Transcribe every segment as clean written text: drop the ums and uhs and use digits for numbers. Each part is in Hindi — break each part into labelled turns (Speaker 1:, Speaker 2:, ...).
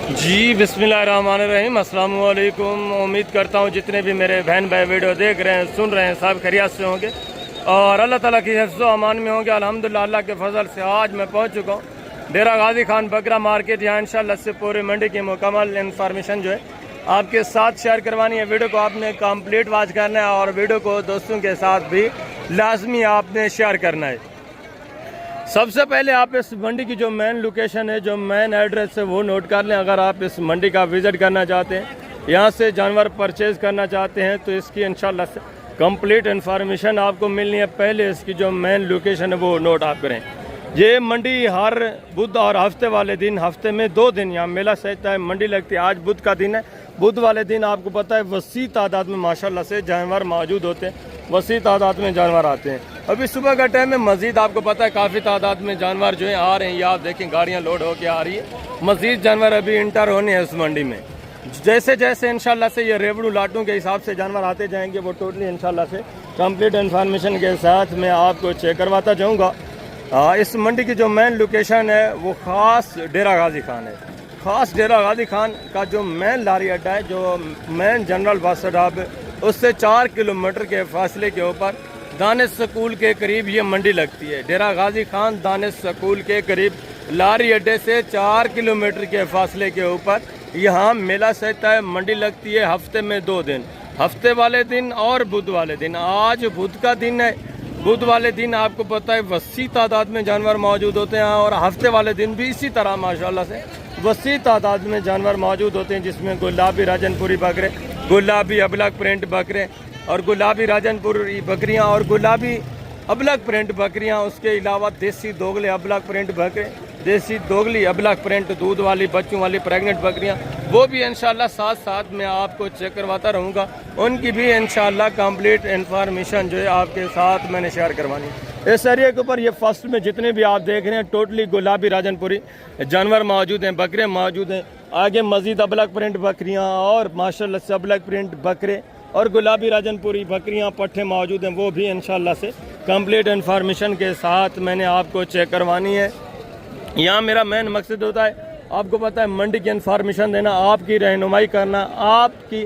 Speaker 1: जी बिस्मिल्लाहिर्रहमानिर्रहीम, अस्सलाम वालेकुम। उम्मीद करता हूँ जितने भी मेरे बहन भाई वीडियो देख रहे हैं, सुन रहे हैं, सब खैरियत से होंगे और अल्लाह ताला की हिफ्ज़ व अमान में होंगे। अल्हम्दुलिल्लाह, अल्लाह के फजल से आज मैं पहुँच चुका हूँ डेरा गाजी खान बकरा मार्केट। यहाँ इंशाल्लाह से पूरे मंडी की मुकम्मल इन्फॉर्मेशन जो है आपके साथ शेयर करवानी है। वीडियो को आपने कंप्लीट वॉच करना है और वीडियो को दोस्तों के साथ भी लाजमी आपने शेयर करना है। सबसे पहले आप इस मंडी की जो मेन लोकेशन है, जो मेन एड्रेस है, वो नोट कर लें। अगर आप इस मंडी का विज़िट करना चाहते हैं, यहाँ से जानवर परचेज़ करना चाहते हैं, तो इसकी इंशाल्लाह से कंप्लीट इन्फॉर्मेशन आपको मिलनी है। पहले इसकी जो मेन लोकेशन है वो नोट आप करें। ये मंडी हर बुध और हफ्ते वाले दिन, हफ्ते में 2 दिन यहाँ मेला सजता है, मंडी लगती है। आज बुध का दिन है। बुध वाले दिन आपको पता है वसी तादाद में माशाल्लाह से जानवर मौजूद होते हैं, वसी तादाद में जानवर आते हैं। अभी सुबह का टाइम है, मज़ीद आपको पता है काफ़ी तादाद में जानवर जो है आ रहे हैं। ये आप देखें गाड़ियाँ लोड होके आ रही है, मज़ीद जानवर अभी इंटर होने हैं इस मंडी में। जैसे जैसे इंशाल्लाह से ये रेवड़ू लाटों के हिसाब से जानवर आते जाएंगे, वो टोटली इंशाल्लाह से कंप्लीट इन्फॉर्मेशन के साथ मैं आपको चेक करवाता जाऊँगा। इस मंडी की जो मेन लोकेशन है वो ख़ास डेरा गाजी खान है। ख़ास डेरा गाजी खान का जो मेन लारी अड्डा है, जो मेन जनरल बस अड्डा है, उससे 4 किलोमीटर के फासले के ऊपर दानिश स्कूल के करीब ये मंडी लगती है। डेरा गाजी खान दानिश स्कूल के करीब लारी अड्डे से 4 किलोमीटर के फासले के ऊपर यहाँ मेला सजता है, मंडी लगती है हफ्ते में 2 दिन, हफ्ते वाले दिन और बुध वाले दिन। आज बुध का दिन है, बुध वाले दिन आपको पता है वसी तादाद में जानवर मौजूद होते हैं और हफ्ते वाले दिन भी इसी तरह माशाल्लाह से वसी तादाद में जानवर मौजूद होते हैं, जिसमें गुलाबी राजनपुरी बकरे, गुलाबी अबलग प्रिंट बकरे और गुलाबी राजनपुरी बकरियां और गुलाबी अबलग प्रिंट बकरियां। उसके अलावा देसी दोगले अबलग प्रिंट बकरे, देसी दोगली अबलग प्रिंट दूध वाली बच्चों वाली प्रेग्नेंट बकरियां, वो भी इंशाल्लाह साथ साथ मैं आपको चेक करवाता रहूँगा। उनकी भी इंशाल्लाह कंप्लीट इन्फॉर्मेशन जो है आपके साथ मैंने शेयर करवानी है। इस एरिया के ऊपर ये फर्स्ट में जितने भी आप देख रहे हैं टोटली गुलाबी राजनपुरी जानवर मौजूद हैं, बकरे मौजूद हैं। आगे मज़ीद अबलग प्रिंट बकरियाँ और माशाल्लाह से अबलग प्रिंट बकरे और गुलाबी राजनपुरी बकरियां पट्ठे मौजूद हैं, वो भी इंशाल्लाह से कंप्लीट इन्फॉर्मेशन के साथ मैंने आपको चेक करवानी है। यहाँ मेरा मेन मकसद होता है, आपको पता है मंडी की इन्फॉर्मेशन देना, आपकी रहनुमाई करना, आपकी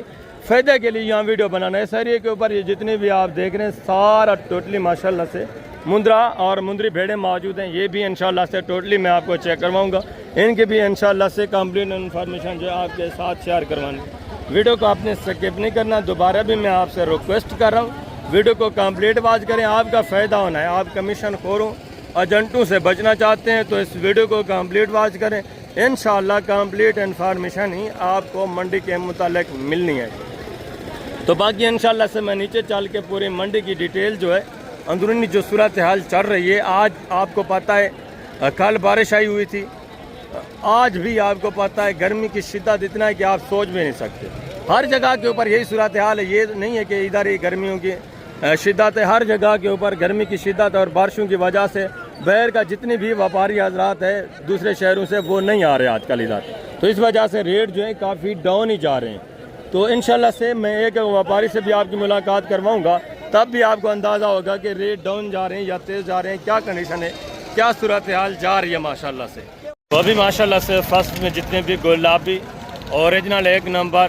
Speaker 1: फ़ायदे के लिए यहाँ वीडियो बनाना है। इस एरिया के ऊपर ये जितने भी आप देख रहे हैं सारा टोटली माशाल्लाह से मुंद्रा और मुंद्री भेड़ें मौजूद हैं, ये भी इंशाल्लाह से टोटली मैं आपको चेक करवाऊँगा। इनकी भी इंशाल्लाह से कंप्लीट इन्फॉर्मेशन जो है आपके साथ शेयर करवानी है। वीडियो को आपने स्किप नहीं करना। दोबारा भी मैं आपसे रिक्वेस्ट कर रहा हूँ, वीडियो को कंप्लीट वॉच करें, आपका फ़ायदा होना है। आप कमीशन खोरों एजेंटों से बचना चाहते हैं तो इस वीडियो को कंप्लीट वॉच करें। इंशाल्लाह कंप्लीट इन्फॉर्मेशन ही आपको मंडी के मुतालिक मिलनी है। तो बाकी इंशाल्लाह से मैं नीचे चल के पूरी मंडी की डिटेल जो है, अंदरूनी जो सूरत हाल चल रही है। आज आपको पता है कल बारिश आई हुई थी, आज भी आपको पता है गर्मी की शिद्दत इतना है कि आप सोच भी नहीं सकते। हर जगह के ऊपर यही सूरत हाल है, ये नहीं है कि इधर ही गर्मियों की शिद्दत है। हर जगह के ऊपर गर्मी की शिद्दत और बारिशों की वजह से बाहर का जितने भी व्यापारी हजरात है दूसरे शहरों से वो नहीं आ रहे आजकल इधर, तो इस वजह से रेट जो है काफ़ी डाउन ही जा रहे हैं। तो इंशाल्लाह से मैं एक व्यापारी से भी आपकी मुलाकात करवाऊँगा, तब भी आपको अंदाज़ा होगा कि रेट डाउन जा रहे हैं या तेज़ जा रहे हैं, क्या कंडीशन है, क्या सूरत हाल जा रही है माशाल्लाह से। तो अभी माशाल्लाह से फर्स्ट में जितने भी गुलाबी ओरिजिनल 1 नंबर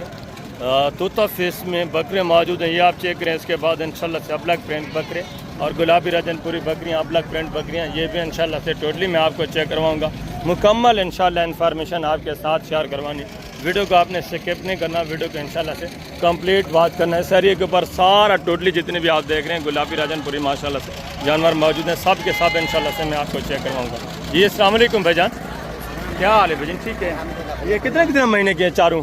Speaker 1: तोता फेस में बकरे मौजूद हैं, ये आप चेक करें। इसके बाद इंशाल्लाह से अबलग प्रिंट बकरे और गुलाबी राजनपुरी बकरियां, अबलग प्रिंट बकरियां, ये भी इंशाल्लाह से टोटली मैं आपको चेक करवाऊंगा। मुकम्मल इंशाल्लाह इन्फॉर्मेशन आपके साथ शेयर करवानी। वीडियो को आपने स्किप नहीं करना, वीडियो को इंशाल्लाह से कंप्लीट वॉच करना है। इस एरिया के ऊपर सारा टोटली जितने भी आप देख रहे हैं गुलाबी राजनपुरी माशाल्लाह से जानवर मौजूद हैं, सब के सब इंशाल्लाह से मैं आपको चेक करवाऊँगा। जी अस्सलाम वालेकुम भाईजान, क्या हाल है भाईजान? ठीक है। ये कितने कितने महीने के हैं चारों?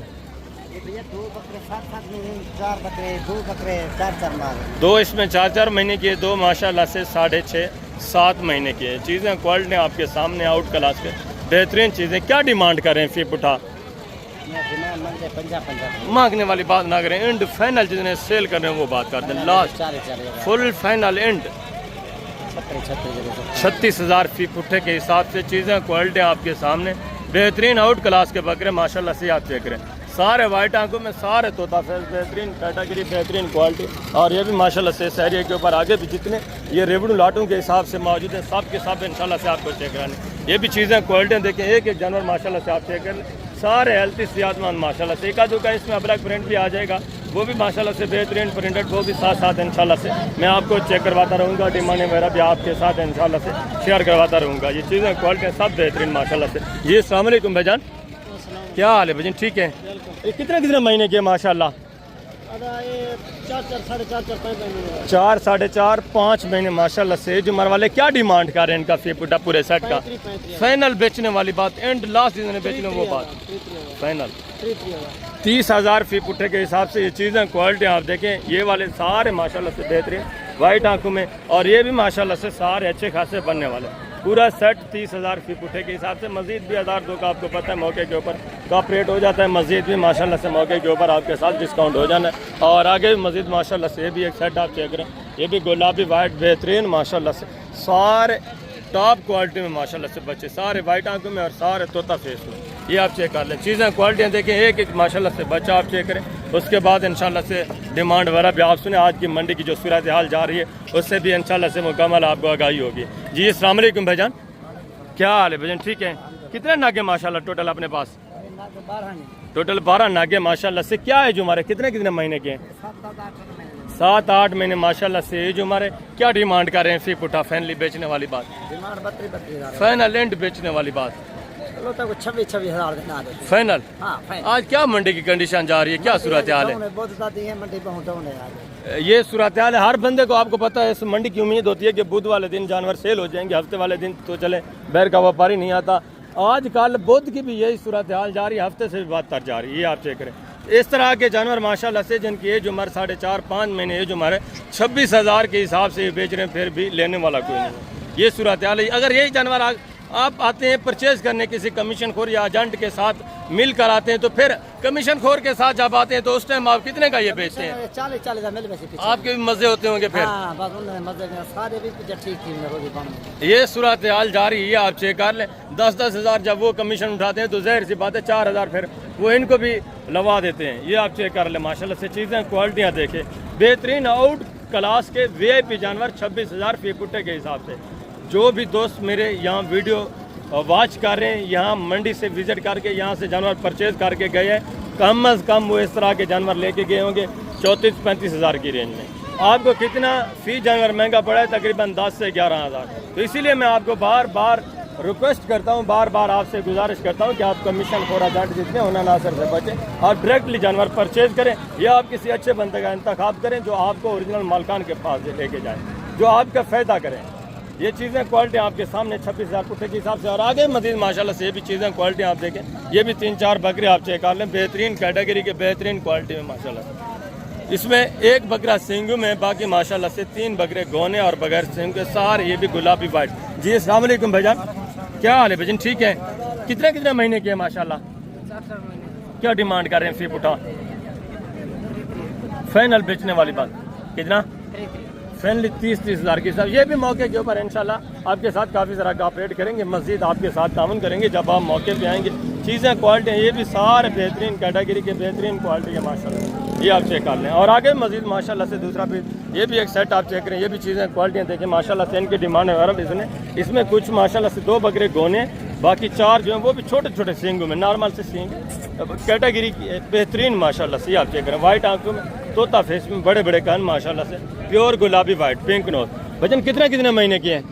Speaker 2: 4 बकरे 2 बकरे 4 माल,
Speaker 1: 2 इसमें 4 महीने के, 2 माशाल्लाह से 6.5-7 महीने की है। चीज़ें क्वालिटी आपके सामने आउट क्लास के बेहतरीन चीज़ें। क्या डिमांड करें फी पुठा? मांगने वाली बात ना करें, एंड फाइनल जितने सेल कर रहे हैं वो बात करते हैं। लास्ट फुल फाइनल एंड 36,000 फी पुट्ठे के हिसाब से चीज़ें क्वालिटी आपके सामने बेहतरीन आउट क्लास के बकरे माशाल्लाह से आप चेक करें। सारे वाइट आंखों में सारे तोता फेस, बेहतरीन कैटेगरी, बेहतरीन क्वालिटी। और ये भी माशाल्लाह से इस एरिया के ऊपर आगे भी जितने ये रेवड़ू लाटों के हिसाब से मौजूद हैं, सब के सब इंशाल्लाह से आपको चेक कराने। ये भी चीज़ें क्वालिटियाँ देखें, एक एक जानवर माशाल्लाह से आप चेक कर सारे हेल्थी सेहतमंद माशाल्लाह से। एक आधू का इसमें अबलग प्रिंट भी आ जाएगा, वो भी माशाल्लाह से बेहतरीन प्रिंटेड, वो भी साथ साथ इंशाल्लाह से मैं आपको चेक करवाता रहूँगा। डिमांड वगैरह भी आपके साथ इंशाल्लाह से शेयर करवाता रहूँगा। ये चीज़ें क्वालिटी सब बेहतरीन माशाल्लाह से। जी अस्सलाम वालेकुम भाईजान, क्या हाल है भाईजान? ठीक है। ये कितने महीने के माशाल्लाह? 4 साढ़े 4 5 महीने माशाल्लाह से। जो मर वाले क्या डिमांड कर रहे हैं इनका फीपुटा पूरे सेट का? फाइनल बेचने वाली बात, एंड लास्ट जिन्होंने बेचने वो बात फाइनल 30,000 फी पुट्ठे के हिसाब से। ये चीज़ें क्वालिटी आप देखें, ये वाले सारे माशाल्लाह से बेहतरीन वाइट आंखों में, और ये भी माशाल्लाह से सारे अच्छे खासे बनने वाले। पूरा सेट 30,000 फी पुट्ठे के हिसाब से। मजीद भी 1,000-2 का आपको पता है मौके के ऊपर कप रेट हो जाता है, मजीद भी माशाल्लाह से मौके के ऊपर आपके साथ डिस्काउंट हो जाना है। और आगे भी मजीद माशाल्लाह से ये भी एक सेट आप चेक करें, ये भी गुलाबी वाइट बेहतरीन माशाल्लाह से, सारे टॉप क्वालिटी में माशाल्लाह से बच्चे, सारे वाइट आंखों में और सारे तोता फेस में। ये आप चेक कर लें, चीज़ें क्वालिटियाँ देखें, एक एक माशाल्लाह से बच्चा आप चेक करें। उसके बाद इंशाल्लाह से डिमांड वगैरह भी आप सुने, आज की मंडी की जो सूरत हाल जा रही है उससे भी इंशाल्लाह से मुकम्मल आपको आगाही होगी। जी अस्सलाम वालेकुम भाईजान, क्या हाल है भाईजान? ठीक है। कितने नागे माशाल्लाह टोटल अपने पास? टोटल 12 नागे माशाल्लाह से। क्या है जो हमारे कितने महीने के हैं? 7-8 महीने माशाल्लाह से। ये जो हमारे क्या डिमांड कर रहे हैं फी पुट्ठा फैनली बेचने वाली बात? फाइनल एंड बेचने वाली बात
Speaker 2: 26,000
Speaker 1: फाइनल।
Speaker 2: हाँ,
Speaker 1: आज क्या मंडी की कंडीशन जा रही है, क्या सूरत हाल है? ये सूरत हाल है। हर बंदे को आपको पता है इस मंडी की उम्मीद होती है कि बुध वाले दिन जानवर सेल हो जाएंगे, हफ्ते वाले दिन तो चले बैर का व्यापारी नहीं आता। आज कल बुध की भी यही सूरत हाल जा रही है, हफ्ते से भी बदतर जा रही है। ये आप चेक करें, इस तरह के जानवर माशाल्लाह से जिनकी एज उम्र 4.5-5 महीने एज उम्र है, 26,000 के हिसाब से ये बेच रहे हैं, फिर भी लेने वाला कोई नहीं। ये सूरत हाल है। अगर यही जानवर आप आते हैं परचेज करने किसी कमीशन खोर या एजेंट के साथ मिल कर आते हैं, तो फिर कमीशन खोर के साथ जब आते हैं तो उस टाइम आप कितने का ये बेचते हैं?
Speaker 2: 40,000
Speaker 1: आपके भी मजे होते होंगे फिर। ये सूरत हाल जारी है, आप चेक कर लें। 10-10 हज़ार जब वो कमीशन उठाते हैं तो जाहिर सी बात है 4,000 फिर वो इनको भी लगा देते हैं। ये आप चेक कर लें माशाल्लाह से। चीज़ें क्वालिटियाँ देखें, बेहतरीन आउट क्लास के VIP जानवर 26,000 फी पुट्टे के हिसाब से। जो भी दोस्त मेरे यहाँ वीडियो वॉच कर रहे हैं, यहाँ मंडी से विजिट करके यहाँ से जानवर परचेज करके गए हैं, कम अज़ कम वो इस तरह के जानवर लेके गए होंगे 34-35 हज़ार की रेंज में। आपको कितना फी जानवर महंगा पड़ा है? तकरीबन 10 से 11 हज़ार। तो इसीलिए मैं आपको बार बार रिक्वेस्ट करता हूँ, बार बार आपसे गुजारिश करता हूँ कि आप कमीशन खोर एजेंट जितने होना नासर से बचें और डायरेक्टली जानवर परचेज करें, या आप किसी अच्छे बंदे का इंतखाब करें जो आपको ओरिजिनल मालकान के पास लेके जाए, जो आपका फ़ायदा करें। ये चीज़ें क्वालिटी आपके सामने 26,000 पुट्ठे के हिसाब से। और आगे मजीद माशाल्लाह से ये भी चीज़ें क्वालिटी आप देखें, ये भी 3-4 बकरे आप चेक कर लें, बेहतरीन कैटेगरी के बेहतरीन क्वालिटी में माशाल्लाह। इसमें एक बकरा सिंगू में, बाकी माशाल्लाह से 3 बकरे गोने और बगैर सिंग के, सारे ये भी गुलाबी वाइट। जी अस्सलाम वालेकुम भाईजान, क्या हाल है भाईजान? ठीक है। कितने महीने के हैं माशाल्लाह? क्या डिमांड कर रहे हैं फी पुट्ठा? फाइनल बेचने वाली बात कितना? फाइनली 30-30 हज़ार के साथ। ये भी मौके के ऊपर इंशाल्लाह आपके साथ काफ़ी तरह का ऑपरेट करेंगे, मज़ीद आपके साथ ताउन करेंगे जब आप मौके पे आएंगे। चीज़ें क्वालिटी ये भी सारे बेहतरीन कैटेगरी के बेहतरीन क्वालिटी है माशाल्लाह। ये आप चेक कर लें। और आगे मज़ीद माशाल्लाह से दूसरा भी ये भी एक सेट आप चेक करें, ये भी चीज़ें क्वालिटियाँ देखें माशाल्लाह से। इनकी डिमांड है इसमें कुछ माशाल्लाह से 2 बकरे गोने, बाकी 4 जो हैं वो भी छोटे छोटे सींगों में, नॉर्मल से सींग कैटेगरी की बेहतरीन माशाल्लाह से। आप चेक करें, वाइट आंखों में, तोता फेस में, बड़े बड़े कान माशाल्लाह से, प्योर गुलाबी वाइट पिंक नोज। वजन कितने महीने के हैं?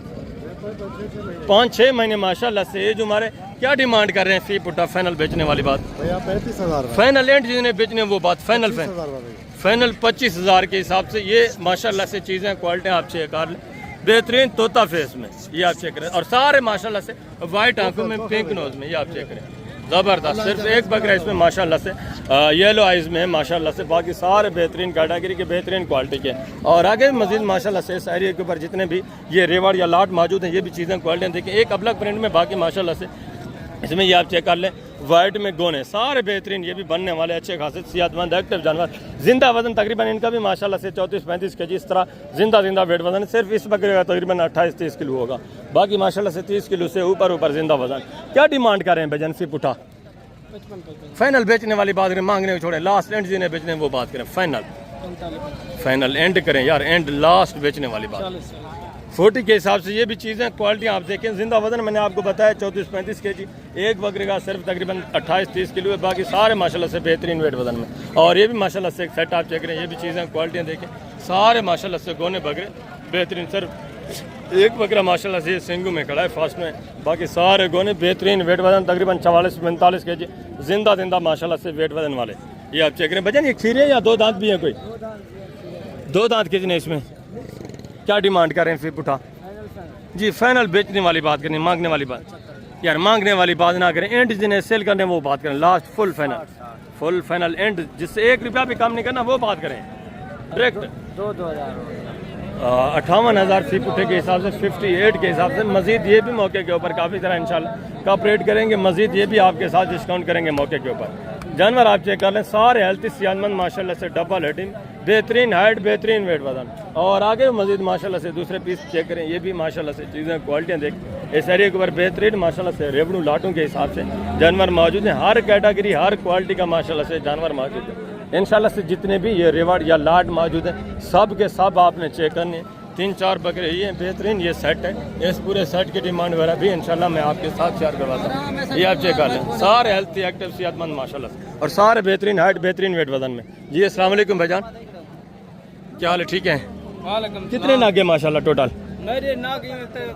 Speaker 1: 5-6 महीने माशाल्लाह से। ये जो हमारे क्या डिमांड कर रहे हैं फी पुट्ठा फाइनल बेचने वाली बात?
Speaker 2: 35,000
Speaker 1: फाइनल एंड जिन्हें बेचने वो बात फाइनल 25,000 के हिसाब से। ये माशाल्लाह से चीज़ें क्वालिटी आप चेक कर लें, बेहतरीन तोता फेस में, ये आप चेक करें। और सारे माशाल्लाह से वाइट आंखों में, पिंक नोज में, ये आप चेक करें, ज़बरदस्त। सिर्फ एक बकरा इसमें माशाल्लाह से येलो आइज़ में है माशाल्लाह से, बाकी सारे बेहतरीन कैटेगरी के बेहतरीन क्वालिटी के। और आगे मजीद माशाल्लाह से इस एरिया के ऊपर जितने भी ये रेवाड़ या लाट मौजूद हैं, ये भी चीज़ें क्वालिटियाँ देखें, एक अबलग प्रिंट में, बाकी माशाल्लाह से इसमें ये आप चेक कर लें, वाइट में गोने, सारे बेहतरीन। ये भी बनने वाले अच्छे खासे सेहतमंद एक्टिव जानवर। जिंदा वजन तकरीबन इनका भी माशाल्लाह से 34-35 के जी, इस तरह जिंदा वेट वजन। सिर्फ इस बकरे का तकरीबन 28-30 किलो होगा, बाकी माशाल्लाह से 30 किलो से ऊपर जिंदा वजन। क्या डिमांड कर रहे हैं भजन फी पुट्ठा? फाइनल बेचने वाली बात करें, मांगने को छोड़े, लास्ट एंड जिन्हें बेचने वो बात करें, फाइनल एंड करें यार, एंड लास्ट बेचने वाली बात 40 के हिसाब से ये भी चीज़ें क्वालिटी आप देखें। जिंदा वजन मैंने आपको बताया 34-35 kg, एक बकरे का सिर्फ तकरीबन 28-30 किलो है, बाकी सारे माशाल्लाह से बेहतरीन वेट वजन में। और ये भी माशाल्लाह से एक सेट आप चेक करें, ये भी चीज़ें क्वालिटियाँ देखें, सारे माशाल्लाह से गोने बकरे बेहतरीन। सिर्फ एक बकरा माशाल्लाह से सिंगू में खड़ा है फास्ट में, बाकी सारे गोने बेहतरीन वेट वजन तकरीबन 44-45 kg जिंदा माशाल्लाह से वेट वजन वाले। ये आप चेक करें। भजन ये खीरे या दो दांत भी हैं? कोई दो दांत कितने इसमें? क्या डिमांड कर रहे हैं फिर पुठा जी? फाइनल बेचने वाली बात करें, मांगने वाली बात यार, मांगने वाली बात ना करें, एंड जिन्हें सेल करने वो बात करें, लास्ट फुल फाइनल एंड जिससे 1 रुपया भी कम नहीं करना वो बात करें डायरेक्ट। 58,000 फी पुठे के हिसाब से, 58 के हिसाब से। मजीद ये भी मौके के ऊपर काफ़ी तरह इंशाल्लाह कॉपरेट करेंगे, मजीद ये भी आपके साथ डिस्काउंट करेंगे मौके के ऊपर। जानवर आप चेक कर लें, सारे हेल्थी सेहतमंद माशाल्लाह से, डबल हेडिंग, बेहतरीन हाइट, बेहतरीन वेट वजन। और आगे मजीद माशाल्लाह से दूसरे पीस चेक करें, ये भी माशाल्लाह से चीज़ें क्वालिटियाँ देख, इस एरिया के ऊपर बेहतरीन माशाल्लाह से रेवड़ू लाटों के हिसाब से जानवर मौजूद हैं। हर कैटेगरी हर क्वालिटी का माशाल्लाह से जानवर मौजूद है। इंशाल्लाह से जितने भी ये रेवड़ या लाट मौजूद हैं सब के सब आपने चेक करने। 3-4 बकरे ये बेहतरीन ये सेट है, इस पूरे सेट की डिमांड वगैरह भी इंशाल्लाह मैं आपके साथ शेयर करवाता हूँ। ये आप चेक कर लें, सारे हेल्थी एक्टिव सेहतमंद माशाल्लाह से, और सारे बेहतरीन हाइट, बेहतरीन वेट वजन में। जी अस्सलाम वालेकुम भाईजान, क्या हाल है? ठीक है। कितने नागे माशाल्लाह टोटल?
Speaker 2: मेरे नाग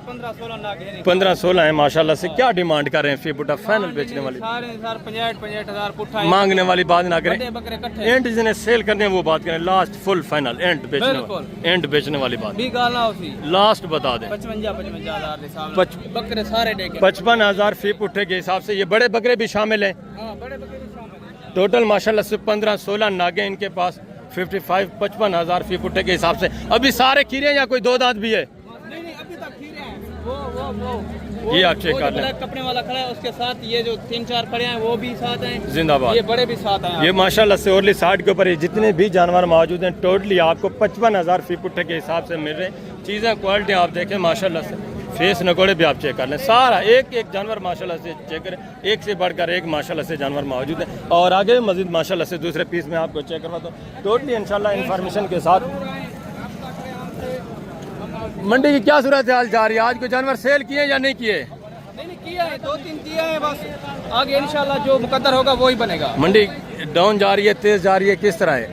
Speaker 2: 15-16 नाग हैं।
Speaker 1: 15-16 है माशाल्लाह से। क्या डिमांड कर रहे हैं फी पुठा फाइनल बेचने वाली?
Speaker 2: सारे 65,000 पुठा।
Speaker 1: मांगने वाली बात ना करें,
Speaker 2: बकरे इकट्ठे।
Speaker 1: एंड जिन्हें सेल करने वो बात करें, लास्ट फुल फाइनल एंड बेचने वाली बात
Speaker 2: भी गाला उसी
Speaker 1: लास्ट बता दें।
Speaker 2: 55,000 बकरे सारे देखे।
Speaker 1: 55,000 फी पुठे के हिसाब से। ये बड़े बकरे भी शामिल हैं।
Speaker 2: बड़े बकरे भी शामिल हैं।
Speaker 1: टोटल माशाल्लाह से 15-16 नागे इनके पास, 55,000 फी पुठे के हिसाब से। अभी सारे खीरे या कोई दो दांत भी है?
Speaker 2: नहीं अभी तक खीरे हैं। वो
Speaker 1: ये आप चेक कर लें,
Speaker 2: कपड़े वाला खड़ा है, उसके साथ ये जो 3-4 खड़े हैं वो भी साथ हैं,
Speaker 1: जिंदाबाद।
Speaker 2: ये बड़े भी साथ हैं।
Speaker 1: ये माशाल्लाह से ओरली साइड के ऊपर ये जितने भी जानवर मौजूद हैं टोटली आपको 55,000 फी पुठे के हिसाब से मिल रहे हैं। चीज़ें क्वालिटी आप देखें माशाल्लाह से, फेस नकोड़े भी आप चेक कर लें, सारा एक जानवर माशाल्लाह से चेक करें, एक से बढ़कर एक माशाल्लाह से जानवर मौजूद है। और आगे मजीद माशाल्लाह से दूसरे पीस में आपको चेक करवाता हूँ टोटली इंशाल्लाह इन्फॉर्मेशन के साथ। मंडी की क्या सूरत हाल जा रही है? आज कोई जानवर सेल किए या नहीं किए?
Speaker 2: नहीं किया है, 2-3 किया है बस, आगे इंशाल्लाह जो मुकद्दर होगा वही बनेगा।
Speaker 1: मंडी डाउन जा रही है, तेज जा रही है, किस तरह है?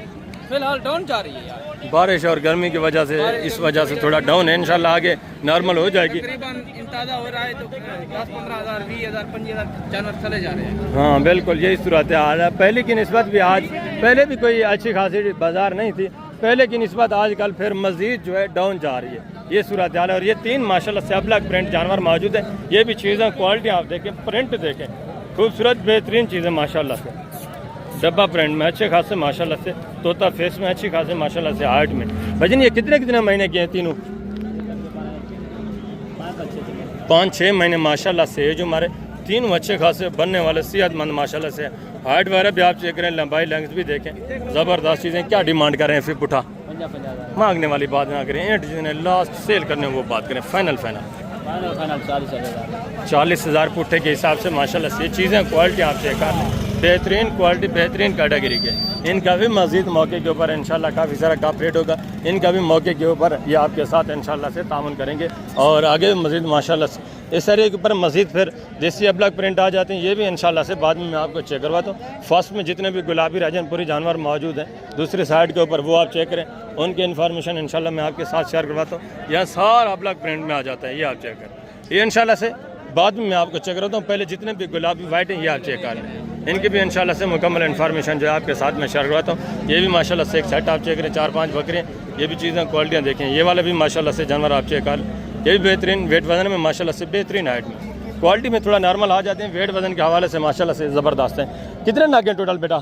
Speaker 2: फिलहाल डाउन जा रही है यार,
Speaker 1: बारिश और गर्मी की वजह से, इस वजह से थोड़ा डाउन है। इंशाल्लाह आगे नॉर्मल हो जाएगी।
Speaker 2: तकरीबन इंताजा हो रहा है तो 10-15,000 20,000 25,000 जानवर चले जा रहे हैं।
Speaker 1: हाँ बिल्कुल यही सूरत हाल है। पहले की निस्बत भी आज, पहले भी कोई अच्छी खासी बाजार नहीं थी, पहले की निस्बत आजकल फिर मजीद जो है डाउन जा रही है, ये सूरत हाल है। और ये 3 माशाल्लाह से ब्लैक प्रिंट जानवर मौजूद है। ये भी चीज़ें क्वालिटी आप देखें, प्रिंट देखें, खूबसूरत बेहतरीन चीज़ें माशाल्लाह से, डब्बा प्रिंट में अच्छे खासे माशाल्लाह से, तोता फेस में अच्छी खासे माशाल्लाह से, हार्ट में। भजन ये कितने महीने के हैं तीनों? 5-6 महीने माशाल्लाह से। ये जो हमारे तीनों अच्छे खासे बनने वाले सेहतमंद माशाल्लाह से, हाइट वगैरह भी आप चेक करें, लंबाई लेंथ भी देखें, ज़बरदस्त चीज़ें। क्या डिमांड कर रहे हैं फिर पुठा? 50,000 मांगने वाली बात ना करें, एंड जिन्हें लास्ट सेल करने वो बात करें, फाइनल 40,000 पुट्ठे के हिसाब से माशाल्लाह से। ये चीज़ें क्वालिटी आप चेक कर लें, बेहतरीन क्वालिटी, बेहतरीन कैटेगरी के। इनका भी मज़ीद मौके के ऊपर इंशाल्लाह काफ़ी सारा कॉपरेट होगा, इनका भी मौके के ऊपर ये आपके साथ इंशाल्लाह से तामुन करेंगे। और आगे मज़ीद माशाल्लाह से इस एरिया के ऊपर मज़ीद फिर देसी अब्लक प्रिंट आ जाते हैं, ये भी इंशाल्लाह से बाद में मैं आपको चेक करवाता हूँ। फर्स्ट में जितने भी गुलाबी राजनपुरी जानवर मौजूद हैं दूसरी साइड के ऊपर, वो आप चेक करें, उनकी इन्फॉर्मेशन इंशाल्लाह मैं आपके साथ शेयर करवाता हूँ। यहाँ सारा अब्लक प्रिंट में आ जाता है, ये आप चेक करें। ये इंशाल्लाह से बाद में मैं आपको चेक करवाता हूँ, पहले जितने भी गुलाबी वाइट हैं ये आप चेक कर लें, इनकी भी इंशाल्लाह से मुकम्मल इन्फॉर्मेशन जो है आपके साथ मैं शेयर करवाता हूँ। ये भी माशाल्लाह से एक सेट आप चेक करें, 4-5 बकरे, ये भी चीज़ें क्वालिटियाँ देखें। ये वाले भी माशाल्लाह से जानवर आप चेक कर, ये भी बेहतरीन वेट वजन में माशाल्लाह से, बेहतरीन हाइट में, क्वालिटी में थोड़ा नॉर्मल आ जाते हैं, वेट वजन के हवाले से माशाल्लाह से ज़बरदस्त है। कितने नागे टोटल बेटा?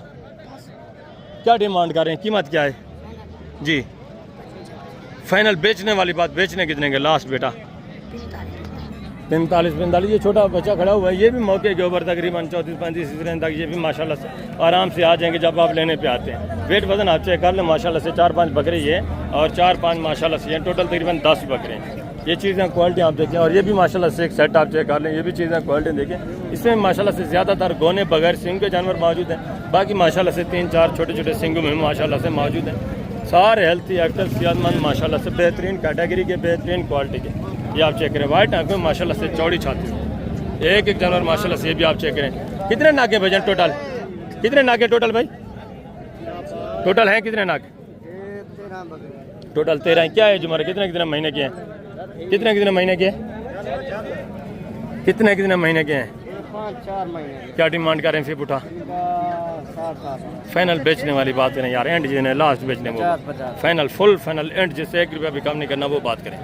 Speaker 1: क्या डिमांड कर रहे हैं, कीमत क्या है जी? फाइनल बेचने वाली बात, बेचने कितने के लास्ट बेटा? 45 ये छोटा बच्चा खड़ा हुआ है, ये भी मौके के ऊपर तकरीबन 34-35 तक ये भी माशाल्लाह से आराम से आ जाएंगे जब आप लेने पे आते हैं। वेट वजन आप चेक कर लें माशाल्लाह से, 4-5 बकरे ये और 4-5 माशाल्लाह से, टोटल तकरीबन 10 बकरे हैं। ये चीज़ें क्वालिटी आप देखें, और ये भी माशाल्लाह से एक सेट आप चेक कर लें, ये भी चीज़ें क्वालिटी देखें। इसमें माशाल्लाह से ज़्यादातर गोने बगैर सिंग के जानवर मौजूद हैं, बाकी माशाल्लाह से 3-4 छोटे छोटे सिंगों में माशाल्लाह से मौजूद हैं। सारे हेल्थी एक्टिव सेहतमंद माशाल्लाह से बेहतरीन कैटेगरी के बेहतरीन क्वालिटी के। ये आप चेक करें वाइट आंखें माशाल्लाह से चौड़ी छाती, एक एक जानवर माशाल्लाह से। ये भी आप चेक करें कितने नाके भजन टोटल, कितने नाके टोटल भाई, टोटल हैं कितने नाके? टोटल 13 है। क्या है जुमर, कितने कितने महीने के हैं, कितने कितने महीने के हैं, कितने कितने महीने के हैं?
Speaker 2: 5-4 महीने।
Speaker 1: क्या डिमांड कर रहे हैं फिर उठा? फाइनल बेचने वाली बात करें यार, एंड जिन्हें लास्ट बेचने वो फाइनल फुल फाइनल एंड जिससे 1 रुपया भी कम नहीं करना वो बात करें।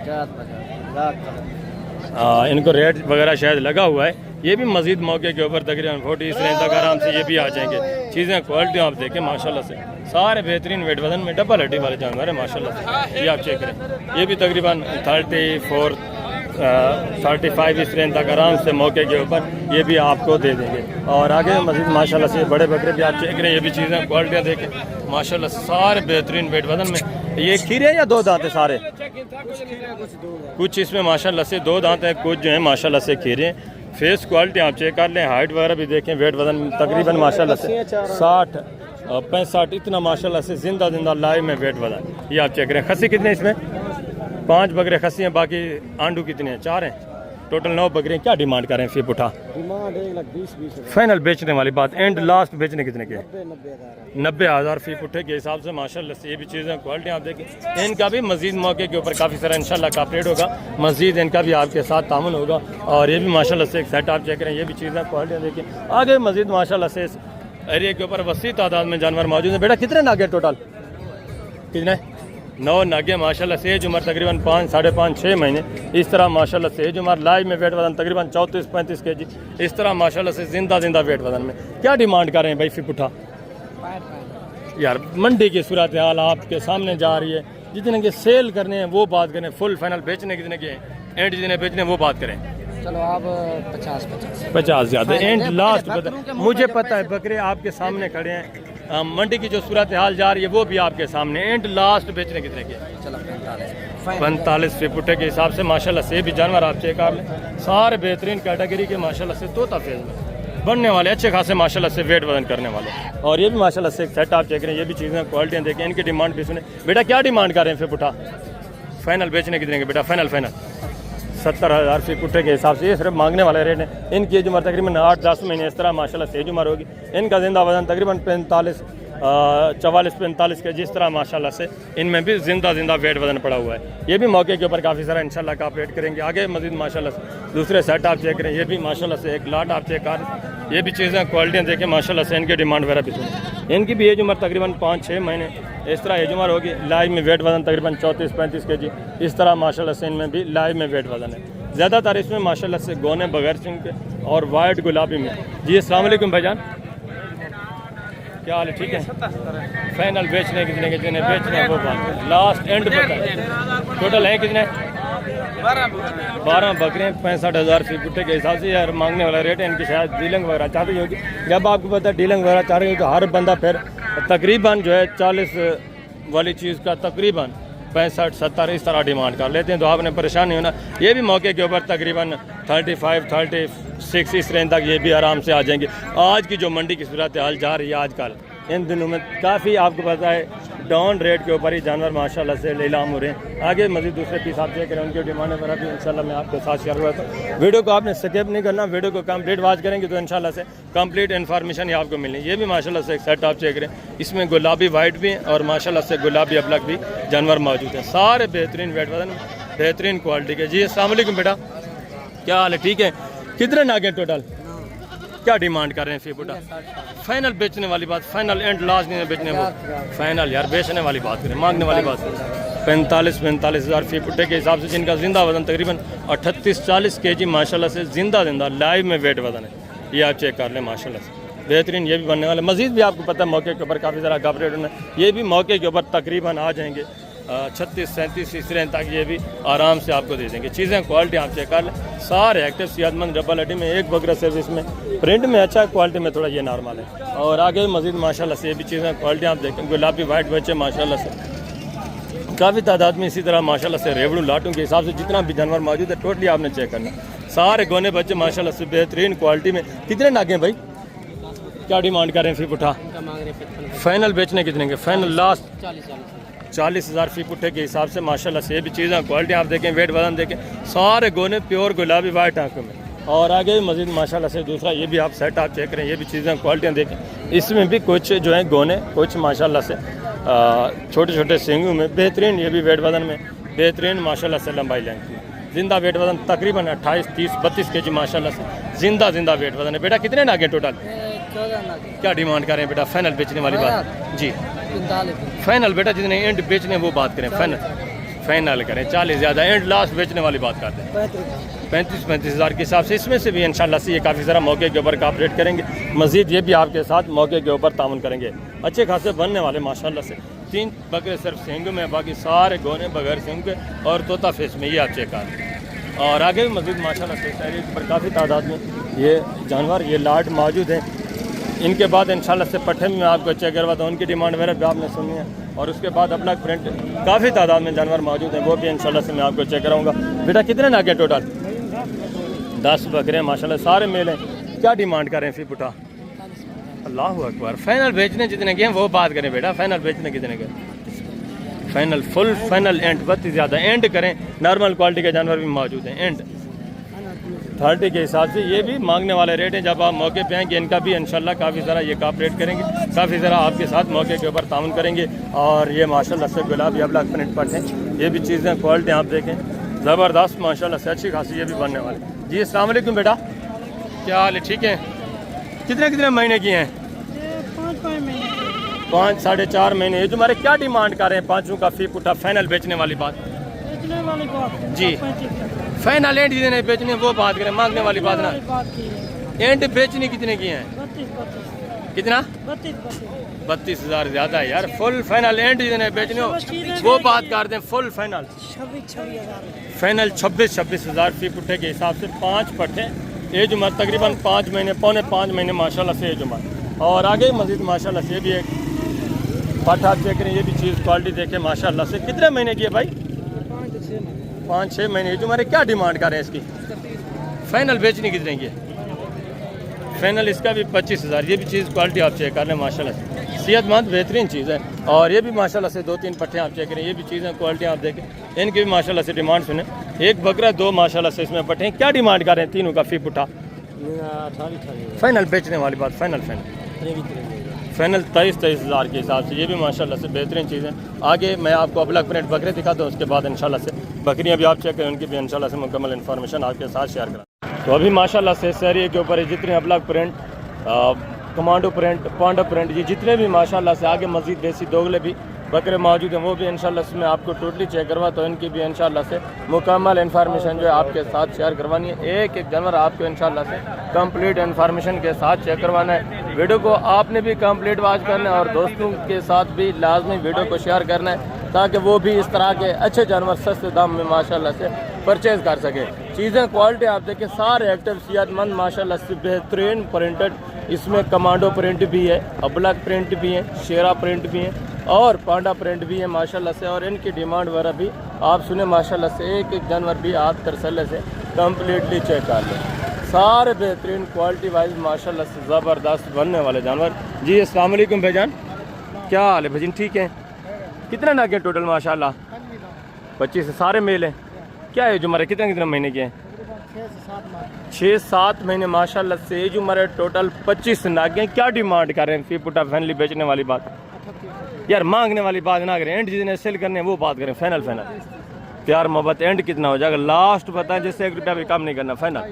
Speaker 1: इनको रेट वगैरह शायद लगा हुआ है। ये भी मजीद मौके के ऊपर तकरीबन 40 इस रेंज तक आराम से ये भी आ जाएंगे। चीज़ें क्वालिटी आप देखें माशाल्लाह से, सारे बेहतरीन वेट वजन में डबल हड्डी वाले जानवर है माशाल्लाह से। ये आप चेक करें, ये भी तकरीबन 34-35 इस रेंज तक आराम से मौके के ऊपर ये भी आपको दे देंगे। और आगे मजीद माशाल्लाह से बड़े बकरे भी आप चेक करें, ये भी चीज़ें क्वालिटियाँ देखें माशाल्लाह से, सारे बेहतरीन वेट वजन में। ये खीरे या 2 दांत है सारे? कुछ इसमें माशाल्लाह से 2 दांत हैं, कुछ जो है माशाल्लाह से खीरे। फेस क्वालिटी आप चेक कर लें, हाइट वगैरह भी देखें, वेट वजन तकरीबन माशाल्लाह से 60-65 इतना माशाल्लाह से जिंदा लाइव में वेट वजन। ये आप चेक करें। खस्सी कितने इसमें? 5 बकरे खस्सी हैं, बाकी आंडू कितने हैं? 4 हैं, टोटल 9 बकरे हैं। क्या डिमांड कर रहे हैं फिर उठा?
Speaker 2: डिमांड 1,20,000।
Speaker 1: फाइनल बेचने वाली बात, एंड लास्ट बेचने कितने के? 90,000 फी पुट्ठे के हिसाब से माशाल्लाह से। ये भी चीज़ें क्वालिटी आप देखें, इनका भी मजीद मौके के ऊपर काफ़ी सारा इंशाल्लाह कॉपरेट होगा, मजीद इनका भी आपके साथ तामुन होगा। और ये भी माशाल्लाह से एक सेट आप चेक करें, ये भी चीज़ें क्वालिटियाँ देखें। आगे मजीद माशाल्लाह से इस एरिया के ऊपर वसी तादाद में जानवर मौजूद हैं। बेटा कितने नागे टोटल? कितने? 9 नागे माशाल्लाह से। एज उम्र तकरीबन 5, 5.5, 6 महीने इस तरह माशाल्लाह से। एज उम्र लाइव में वेट वजन तकरीबन 34-35 kg इस तरह माशाल्लाह से जिंदा वेट वजन में। क्या डिमांड कर रहे हैं भाई फिर पुठा? यार मंडी की सूरत हाल आपके सामने जा रही है, जितने के सेल करने हैं वो बात करें, फुल फाइनल बेचने कितने के हैं, एंड जितने बेचने वो बात करें।
Speaker 2: चलो आप 50
Speaker 1: ज़्यादा एंड लास्ट बता। मुझे पता है बकरे आपके सामने खड़े हैं, मंडी की जो सूरत हाल जा रही है वो भी आपके सामने, एंड लास्ट बेचने कितने के?
Speaker 2: चलो
Speaker 1: 45 फी पुट्टे के हिसाब से माशाल्लाह से। भी जानवर आप चेक कर लें, सारे बेहतरीन कैटेगरी के माशाल्लाह से, तोता फेज में बनने वाले, अच्छे खासे माशाल्लाह से वेट वजन करने वाले। और ये भी माशाल्लाह से एक सेट आप चेक करें, ये भी चीज़ें क्वालिटियाँ देखें, इनकी डिमांड भी सुने। बेटा क्या डिमांड कर रहे हैं फिर पुट्ठा? फाइनल बेचने कितने के बेटा? फाइनल 70,000 फी पुट्टे के हिसाब से। ये सिर्फ मांगने वाले रेट हैं। इनकी एज उम्र तकरीबन 8-10 महीने इस तरह माशाल्लाह से एज उम्र होगी। इनका जिंदा वजन तकरीबन 44-45 के जिस तरह माशाल्लाह से इनमें भी जिंदा वेट वजन पड़ा हुआ है। ये भी मौके के ऊपर काफ़ी सारा इंशाल्लाह का ऑपरेट करेंगे। आगे मजीद माशाल्लाह से दूसरे सेट आप चेक करें, ये भी माशाल्लाह से एक लाट आप चेक कर, ये भी चीज़ें क्वालिटियाँ देखें माशाल्लाह से। इनकी डिमांड वगैरह भी सुन, इनकी भी एज उम्र तकरीबन 5-6 महीने इस तरह एज उम्र होगी। लाइव में वेट वजन तकरीबन 34-35 kg इस तरह माशाल्लाह से इनमें भी लाइव में वेट वजन है। ज़्यादातर इसमें माशाल्लाह से गोने बगैर सिंह के और वाइट गुलाबी में। जी अस्सलाम वालेकुम भाईजान, क्या हाल है? ठीक है। फाइनल बेचने कितने के? जिन्हें बेचने हैं वो बात लास्ट एंड बताएं। टोटल है कितने? 12 बकरे 65,000 फी पुट्टे के हिसाब से। यार मांगने वाला रेट है, इनकी शायद डीलिंग वगैरह चाह रही होगी। जब आपको पता है डीलिंग वगैरह चाह रही हो तो हर बंदा फिर तकरीबन जो है 40 वाली चीज़ का तकरीबन 65-70 इस तरह डिमांड कर लेते हैं, तो आपने परेशान नहीं होना। ये भी मौके के ऊपर तकरीबन 35-36 इस रेंज तक ये भी आराम से आ जाएंगे। आज की जो मंडी की सूरत हाल जा रही है आजकल इन दिनों में काफ़ी आपको पता है डाउन रेट के ऊपर ही जानवर माशाल्लाह से नीलाम हो रहे हैं। आगे मजीद दूसरे पीस आप चेक करें, उनकी डिमांड वगैरह भी इंशाल्लाह मैं आपके साथ शेयर हुआ। तो वीडियो को आपने स्किप नहीं करना, वीडियो को कंप्लीट वॉच करेंगे तो इंशाल्लाह से कंप्लीट इन्फॉर्मेशन ही आपको मिलनी। ये भी माशाल्लाह से एक सेट आप चेक करें, इसमें गुलाबी वाइट भी हैं और माशाल्लाह से गुलाबी अबलग भी जानवर मौजूद हैं। सारे बेहतरीन वेट वजन बेहतरीन क्वालिटी के। जी अस्सलाम वालेकुम बेटा, क्या हाल है? ठीक है। कितने नागे टोटल? क्या डिमांड कर रहे हैं फी बेटा? फाइनल बेचने वाली बात, फाइनल एंड लास्ट नहीं बेचने वो फाइनल। यार बेचने वाली बात करें, मांगने वाली बात करें। 45-45,000 फी पुट्टे के हिसाब से, जिनका जिंदा वजन तकरीबन 38-40 kg माशाल्लाह से जिंदा लाइव में वेट वजन है। ये आप चेक कर लें माशाल्लाह से बेहतरीन। ये भी बनने वाले, मजीद भी आपको पता है मौके के ऊपर काफ़ी ज़रा कवरेट होना। ये भी मौके के ऊपर तकरीबन आ जाएंगे 36-37 इस रेंज तक, ये भी आराम से आपको दे देंगे। चीज़ें क्वालिटी आप चेक कर लें, सारे एक्टिव सेहतमंद डबल हड्डी में। एक बकरा सर्विस में प्रिंट में अच्छा, क्वालिटी में थोड़ा ये नॉर्मल है। और आगे मजीद माशाल्लाह से ये भी चीज़ें क्वालिटी आप देखें, गुलाबी वाइट बच्चे माशाल्लाह से काफ़ी तादाद में। इसी तरह माशाल्लाह से रेवड़ू लाटों के हिसाब से जितना भी जानवर मौजूद है टोटली आपने चेक करना। सारे गोने बच्चे माशाल्लाह से बेहतरीन क्वालिटी में। कितने नागे भाई? क्या डिमांड कर रहे हैं फिर उठा? फाइनल बेचने कितने के? फाइनल लास्ट 40,000 फी पुट्ठे के हिसाब से माशाल्लाह से ये भी चीज़ें क्वालिटी आप देखें, वेट वजन देखें, सारे गोने प्योर गुलाबी वाइट आंखों में। और आगे भी मज़ीद माशाल्लाह से दूसरा ये भी आप सेट आप चेक करें, ये भी चीज़ें क्वालिटियाँ देखें, इसमें भी कुछ जो है गोने, कुछ माशाल्लाह से छोटे छोटे सींगों में बेहतरीन, ये भी वेट वजन में बेहतरीन माशाल्लाह से लंबाई लेंथ की। जिंदा वेट वजन तकरीबन 28, 30, 32 kg माशाल्लाह से जिंदा वेट वजन है। बेटा कितने नागे टोटल?
Speaker 2: 14 नाग।
Speaker 1: क्या डिमांड करें बेटा? फाइनल बेचने वाली बात जी,
Speaker 2: 45।
Speaker 1: फाइनल बेटा जितने एंड बेचने वो बात करें, फाइनल करें 40 ज़्यादा, एंड लास्ट बेचने वाली बात करते हैं 35 हज़ार के हिसाब से। इसमें से भी इंशाल्लाह से ये काफ़ी सारा मौके के ऊपर कॉपरेट करेंगे, मज़ीद ये भी आपके साथ मौके के ऊपर तामुन करेंगे। अच्छे खासे बनने वाले माशाल्लाह से 3 बकरे सिर्फ सींग में, बाकी सारे गोने बगैर सींग के और तोता फेस में, ये आप चेक करें। और आगे भी मज़ीद माशाल्लाह से शहरी पर काफ़ी तादाद में ये जानवर, ये लाट मौजूद हैं। इनके बाद इंशाल्लाह से पट्टे में मैं आपको चेक करवाता हूँ, उनकी डिमांड वगैरह भी आपने सुनी है। और उसके बाद अपना प्रिंट काफ़ी तादाद में जानवर मौजूद हैं, वो भी इंशाल्लाह से मैं आपको चेक कराऊंगा। बेटा कितने नागे टोटल? 10 बकरे माशाल्लाह सारे मेल हैं। क्या डिमांड करें फी पुटा? अल्लाह अकबर। फाइनल बेचने जितने के हैं वो बात करें बेटा, फाइनल बेचने कितने के? फाइनल फुल फाइनल एंड, बहुत ही ज़्यादा एंड करें। नॉर्मल क्वालिटी के जानवर भी मौजूद हैं, एंड 30 के हिसाब से ये भी मांगने वाले रेट हैं। जब आप मौके पे आएंगे इनका भी इंशाल्लाह काफ़ी ज़रा ये कॉपरेट करेंगे, काफ़ी ज़रा आपके साथ मौके के ऊपर ताउन करेंगे। और ये माशाल्लाह से गुलाबी अबला प्रिंट पर हैं, ये भी चीज़ें क्वालिटी आप देखें ज़बरदस्त माशाल्लाह से अच्छी खासी ये भी बनने वाले। जी अस्सलाम वालेकुम बेटा, क्या हाल है? ठीक है। कितने महीने की हैं? 5 साढ़े 4 महीने। ये जो हमारे क्या डिमांड कर रहे हैं पाँचों का फी पुटा? फाइनल बेचने वाली बात जी, फाइनल एंड जितने बेचने वो बात करें, मांगने वाली बात ना। एंड बेचने कितने की हैं? कितना? 32 हज़ार ज़्यादा है यार। फुल फाइनल एंड जितने बेचने वो बात करते हैं, फुल फाइनल फाइनल 26 हज़ार फी पुट्ठे के हिसाब से 5 पट्टे। एज उम्र तकरीबन 5 महीने, पौने 5 महीने माशाल्लाह से एज उम्र। और आगे मजीद माशाल्लाह से भी एक पट्टा आप चेक करें, ये भी चीज़ क्वालिटी देखें माशाल्लाह से। कितने महीने की है भाई? 5-6 महीने। जो हमारे क्या डिमांड कर रहे हैं इसकी? फाइनल बेचने कितने की है? फाइनल इसका भी 25 हज़ार। ये भी चीज़ क्वालिटी आप चेक कर लें माशाल्लाह से, सेहतमंद बेहतरीन चीज़ है। और ये भी माशाल्लाह से 2-3 पट्टे आप चेक करें, ये भी चीज़ें क्वालिटी आप देखें, इनकी भी माशाल्लाह से डिमांड सुने। एक बकरा 2 माशाल्लाह से इसमें पट्टे हैं। क्या डिमांड कर रहे हैं तीनों का फी पुट्ठा? फाइनल बेचने वाली बात, फाइनल 23 हज़ार के हिसाब से। ये भी माशाल्लाह से बेहतरीन चीज़ है। आगे मैं आपको अबलग प्रिंट बकरे दिखाता हूँ, उसके बाद इंशाल्लाह से बकरियाँ भी आप चेक करें, उनकी भी इंशाल्लाह से मुकम्मल इन्फॉर्मेशन आपके साथ शेयर करें। तो अभी माशाल्लाह से शहरी के ऊपर जितने अबलग प्रिंट, कमांडो प्रिंट, पांडा प्रिंट, ये जितने भी माशाल्लाह से आगे मजीद देसी दोगले भी बकरे मौजूद हैं, वो भी इंशाल्लाह से मैं आपको टोटली चेक करवा, तो इनकी भी इंशाल्लाह से मुकम्मल इन्फॉर्मेशन जो है आपके साथ शेयर करवानी है। एक जानवर आपको इंशाल्लाह से कंप्लीट इन्फॉर्मेशन के साथ चेक करवाना है। वीडियो को आपने भी कंप्लीट वॉच करना है और दोस्तों के साथ भी लाजमी वीडियो को शेयर करना है, ताकि वो भी इस तरह के अच्छे जानवर सस्ते दाम में माशाल्लाह से परचेज़ कर सके। चीज़ें क्वालिटी आप देखें, सारे एक्टिव सेहतमंद माशाल्लाह से बेहतरीन प्रिंटेड। इसमें कमांडो प्रिंट भी है, अबलग प्रिंट भी है, शेरा प्रिंट भी है और पांडा प्रिंट भी है माशाल्लाह से। और इनकी डिमांड वगैरह भी आप सुने माशाल्लाह से। एक जानवर भी आप तरसले से कम्प्लीटली चेक कर लें। सारे बेहतरीन क्वालिटी वाइज माशाल्लाह से ज़बरदस्त बनने वाले जानवर। जी अस्सलाम वालेकुम भाईजान, क्या हाल है भाईजान? ठीक है। कितने नागे टोटल माशाल्लाह? 25 सारे मेल हैं। क्या एज उम्र है? कितने महीने के हैं? 6-7 महीने माशाल्लाह से एज उम्र है। टोटल 25 नागे। क्या डिमांड कर रहे हैं फी पुटा? फाइनली बेचने वाली बात यार, मांगने वाली बात ना करें, एंड जितने सेल करने वो बात करें। फाइनल प्यार मोहब्बत एंड कितना हो जाएगा लास्ट बताएं, जिससे 1 रुपया भी कम नहीं करना। फाइनल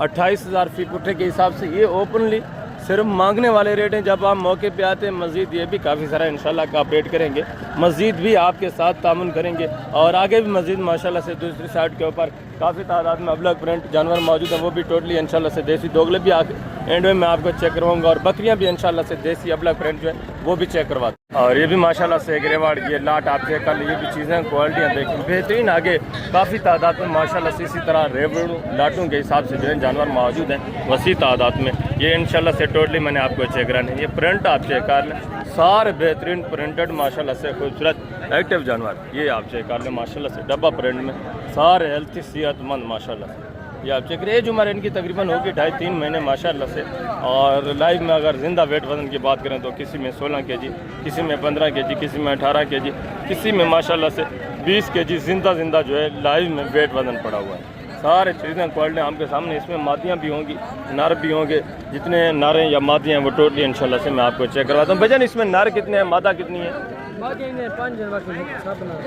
Speaker 1: 28 हज़ार फी पुट्ठे के हिसाब से। ये ओपनली सिर्फ मांगने वाले रेट हैं। जब आप मौके पे आते हैं मज़ीद ये भी काफ़ी सारा इंशाल्लाह का अपडेट करेंगे, मज़ीद भी आपके साथ तामुन करेंगे। और आगे भी मज़ीद माशाल्लाह से दूसरी साइड के ऊपर काफ़ी तादाद में अबलग प्रिंट जानवर मौजूद हैं, वो भी टोटली इंशाल्लाह से देसी दोगले भी आके एंड में मैं आपको चेक करवाऊँगा। और बकरियाँ भी इंशाल्लाह से देसी अबलग प्रिंट जो है वो भी चेक करवाते हैं। और ये भी माशाल्लाह से ग्रेवाड़, ये लाट आप चेक कर लीजिए, भी चीज़ें क्वालिटियाँ देखें बेहतरीन। आगे काफ़ी तादाद में माशाल्लाह से इसी तरह रेवड़ू लाटों के हिसाब से जो है जानवर मौजूद हैं वसी तादाद में। ये इंशाल्लाह से टोटली मैंने आपको चेक कराने। ये प्रिंट आप चेक कर लें, सारे बेहतरीन प्रिंटेड माशाल्लाह से खूबसूरत एक्टिव जानवर। ये आप चेक कर लें माशाल्लाह से डब्बा प्रिंट में, सारे हेल्थी सेहतमंद माशाल्लाह से। ये आप चेक करें। एज उम्र इनकी तकरीबन होगी 2.5-3 महीने माशाल्लाह से। और लाइव में अगर ज़िंदा वेट वज़न की बात करें तो किसी में 16 kg, किसी में 15 kg, किसी में 18 kg, किसी में माशाल्लाह से 20 kg जिंदा जो है लाइव में वेट वज़न पड़ा हुआ है। सारे चीज़ें क्वालिटी आपके सामने। इसमें मादियाँ भी होंगी, नर भी होंगे। जितने नारें या मादियाँ हैं वो टोटली इंशाल्लाह से मैं आपको चेक करवाता हूँ। भजन इसमें नर कितने हैं, मादा कितनी है?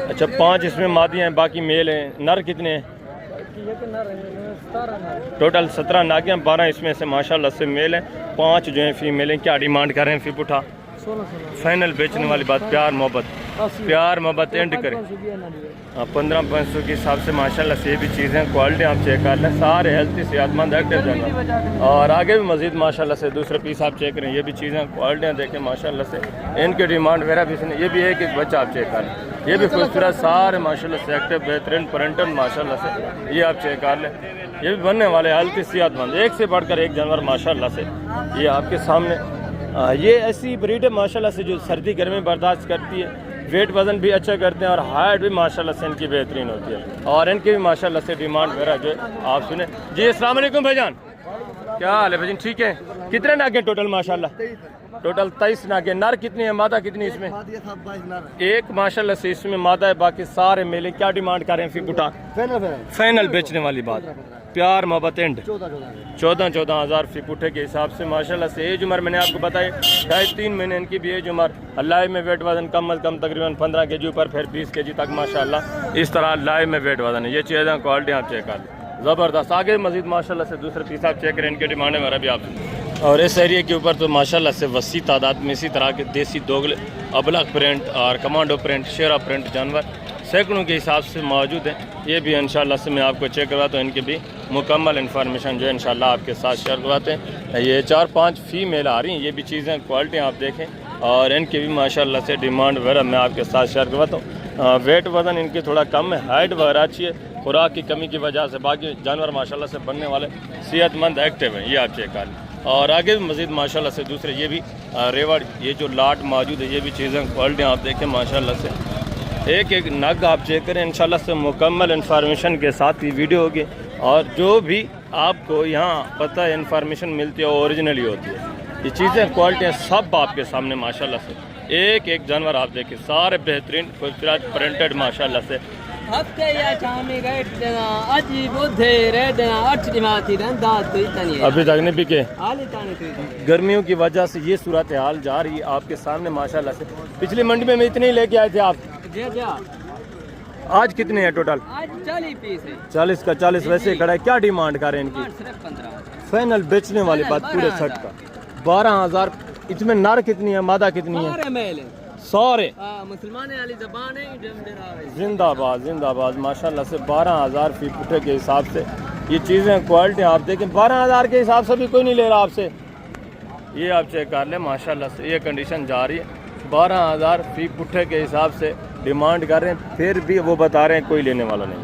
Speaker 1: अच्छा 5 इसमें मादियाँ हैं, बाकी मेल हैं। नर कितने हैं? टोटल 17 नागियाँ, 12 इसमें से माशाल्लाह से मेल हैं, 5 जो हैं फीमेल हैं। क्या डिमांड कर रहे हैं फिर उठा? फाइनल बेचने वाली बात, प्यार मोहब्बत एंड करें। 1500 के हिसाब से माशाल्लाह से ये भी चीज़ें क्वालिटी आप चेक कर लें। सारे हेल्थी सेहतमंद एक्टिव जानवर। और आगे भी मज़ीद माशाल्लाह से दूसरे पीस आप चेक करें। ये भी चीज़ें क्वालिटियाँ देखें माशाल्लाह से। इनकी डिमांड वगैरह भी सुने। ये भी एक बच्चा आप चेक कर लें। ये भी खूबसूरत सारे माशाल्लाह से एक्टिव बेहतरीन प्रिंटर माशाल्लाह से। ये आप चेक कर लें। ये भी बनने वाले हेल्थी सेहतमंद, एक से बढ़कर एक जानवर माशाल्लाह से। ये आपके सामने ये ऐसी ब्रीड है माशाल्लाह से जो सर्दी गर्मी बर्दाश्त करती है। वेट वज़न भी अच्छा करते हैं और हाइट भी माशाल्लाह से इनकी बेहतरीन होती है। और इनकी भी माशाल्लाह से डिमांड वगैरह जो है आप सुने। जी अस्सलाम वालेकुम भाईजान, क्या हाल है भाईजान? ठीक है। कितने नागे टोटल माशाल्लाह? टोटल 23 नागे। नर कितनी है, मादा कितनी इसमें? एक माशाल्लाह से इसमें मादा है, बाकी सारे मेले। क्या डिमांड कर रहे हैं फिर बुटा? फाइनल बेचने वाली बात, प्यार मोहब्बत एंड 14 हज़ार फी पुठे के हिसाब से माशाल्लाह से। एज उम्र मैंने आपको बताई 2.5-3 महीने इनकी भी एज उम्र। लाइव में वेट वज़न कम अज़ कम तकरीबन 15 kg ऊपर, फिर 20 kg तक माशाल्लाह इस तरह लाइव में वेट वज़न है। ये चीज़ें क्वालिटी आप चेक कर लें, ज़बरदस्त। आगे मज़ीद माशाल्लाह से दूसरे पीस आप चेक करें। इनके डिमांड है भी आप। और इस एरिया के ऊपर तो माशाल्लाह से वसी तादाद में इसी तरह के देसी दोगले, अबलग प्रिंट और कमांडो प्रिंट, शेरा प्रिंट जानवर सैकड़ों के हिसाब से मौजूद हैं। ये भी इंशाल्लाह से मैं आपको चेक करवाता हूँ। इनकी भी मुकम्मल इन्फॉर्मेशन जो है इंशाल्लाह आपके साथ शेयर करवाते हैं। ये 4-5 फीमेल आ रही हैं। ये भी चीज़ें क्वालिटी आप देखें और इनकी भी माशाल्लाह से डिमांड वगैरह मैं आपके साथ शेयर करवाता हूँ। वेट वज़न इनके थोड़ा कम है, हाइट वगैरह अच्छी है, खुराक की कमी की वजह से। बाकी जानवर माशाल्लाह से बनने वाले सेहतमंद एक्टिव हैं। ये आप चेक कर लें। और आगे भी मज़ीद माशाल्लाह से दूसरे ये भी रेवड़, ये जो लाट मौजूद है, ये भी चीज़ें क्वालिटी आप देखें माशाल्लाह से। एक एक नग आप चेक करें इंशाल्लाह से। मुकम्मल इन्फॉर्मेशन के साथ ही वीडियो होगी और जो भी आपको यहाँ पता है इन्फॉर्मेशन मिलती है ओरिजिनली होती है। ये चीज़ें क्वालिटियाँ सब आपके सामने माशाल्लाह से। एक एक जानवर आप देखें, सारे बेहतरीन खूबसूरत प्रिंटेड माशाल्लाह से। अभी तक नहीं बिके, गर्मियों की वजह से ये सूरत हाल जा रही है आपके सामने माशाल्लाह से। पिछली मंडी में इतने ही लेके आए थे आप। आज कितने हैं टोटल?
Speaker 2: आज 40 पीस है।
Speaker 1: 40 का 40 वैसे ही खड़ा है। क्या डिमांड कर रहे हैं इनकी? 15 बेचने वाली बात पूरे सेट का 12,000। इसमें नर कितनी है, मादा कितनी है? सारे
Speaker 2: मुसलमान वाली ज़बान है।
Speaker 1: जिंदाबाद माशाल्लाह से। 12,000 फी पुठे के हिसाब से ये चीज़ें क्वालिटी आप देखें। 12,000 के हिसाब से भी कोई नहीं ले रहा आपसे। ये आप चेक कर लें माशाल्लाह से। ये कंडीशन जा रही है। 12,000 फी पुठे के हिसाब से डिमांड कर रहे हैं, फिर भी वो बता रहे हैं कोई लेने वाला नहीं।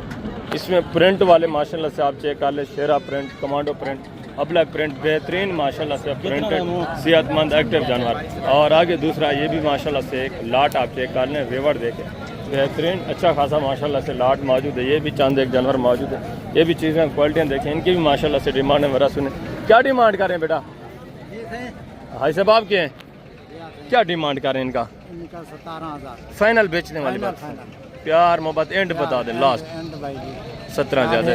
Speaker 1: इसमें प्रिंट वाले माशाल्लाह से आप चेक कर लें। शेरा प्रिंट, कमांडो प्रिंट, अबलग प्रिंट, बेहतरीन माशाल्लाह से प्रिंटेड सेहतमंद एक्टिव जानवर। और आगे दूसरा ये भी माशाल्लाह से एक लाट आप चेक कर लें। रेवड़ देखें, बेहतरीन अच्छा खासा माशाल्लाह से लाट मौजूद है। ये भी चंद एक जानवर मौजूद है। ये भी चीज़ें क्वालिटियाँ देखें। इनकी भी माशाल्लाह से डिमांड है। मेरा सुने क्या डिमांड कर रहे हैं बेटा? भाई साहब आप के हैं, क्या डिमांड कर रहे हैं इनका?
Speaker 2: 17,000
Speaker 1: फाइनल बेचने वाली बात, प्यार मोहब्बत एंड बता दें लास्ट 17 ज़्यादा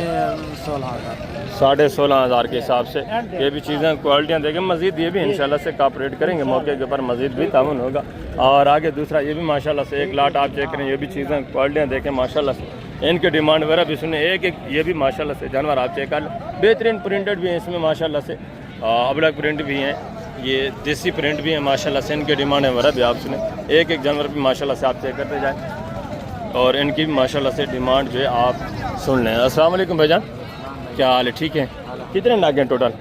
Speaker 1: 16,500 के हिसाब से। ये भी चीज़ें क्वालिटियाँ देखें। मज़ीद ये भी इंशाल्लाह से कॉपरेट करेंगे, मौके के ऊपर मज़ीद भी ताउन होगा। और आगे दूसरा ये भी माशाल्लाह से एक लाट आप चेक करें। ये भी चीज़ें क्वालिटियाँ देखें माशाल्लाह से। इनके डिमांड वगैरह भी सुने। एक एक ये भी माशाल्लाह से जानवर आप चेक कर लें। बेहतरीन प्रिंटेड भी हैं इसमें माशाल्लाह से, अबलग प्रिंट भी हैं, ये देसी प्रिंट भी है माशाल्लाह से। इनके डिमांड है वगैरह भी आप सुने। एक एक जानवर भी माशाल्लाह से आप चेक करते जाएँ और इनकी भी माशाल्लाह से डिमांड जो है आप सुन लें। अस्सलाम वालेकुम भाईजान, क्या हाल है? ठीक है। कितने नागे हैं टोटल?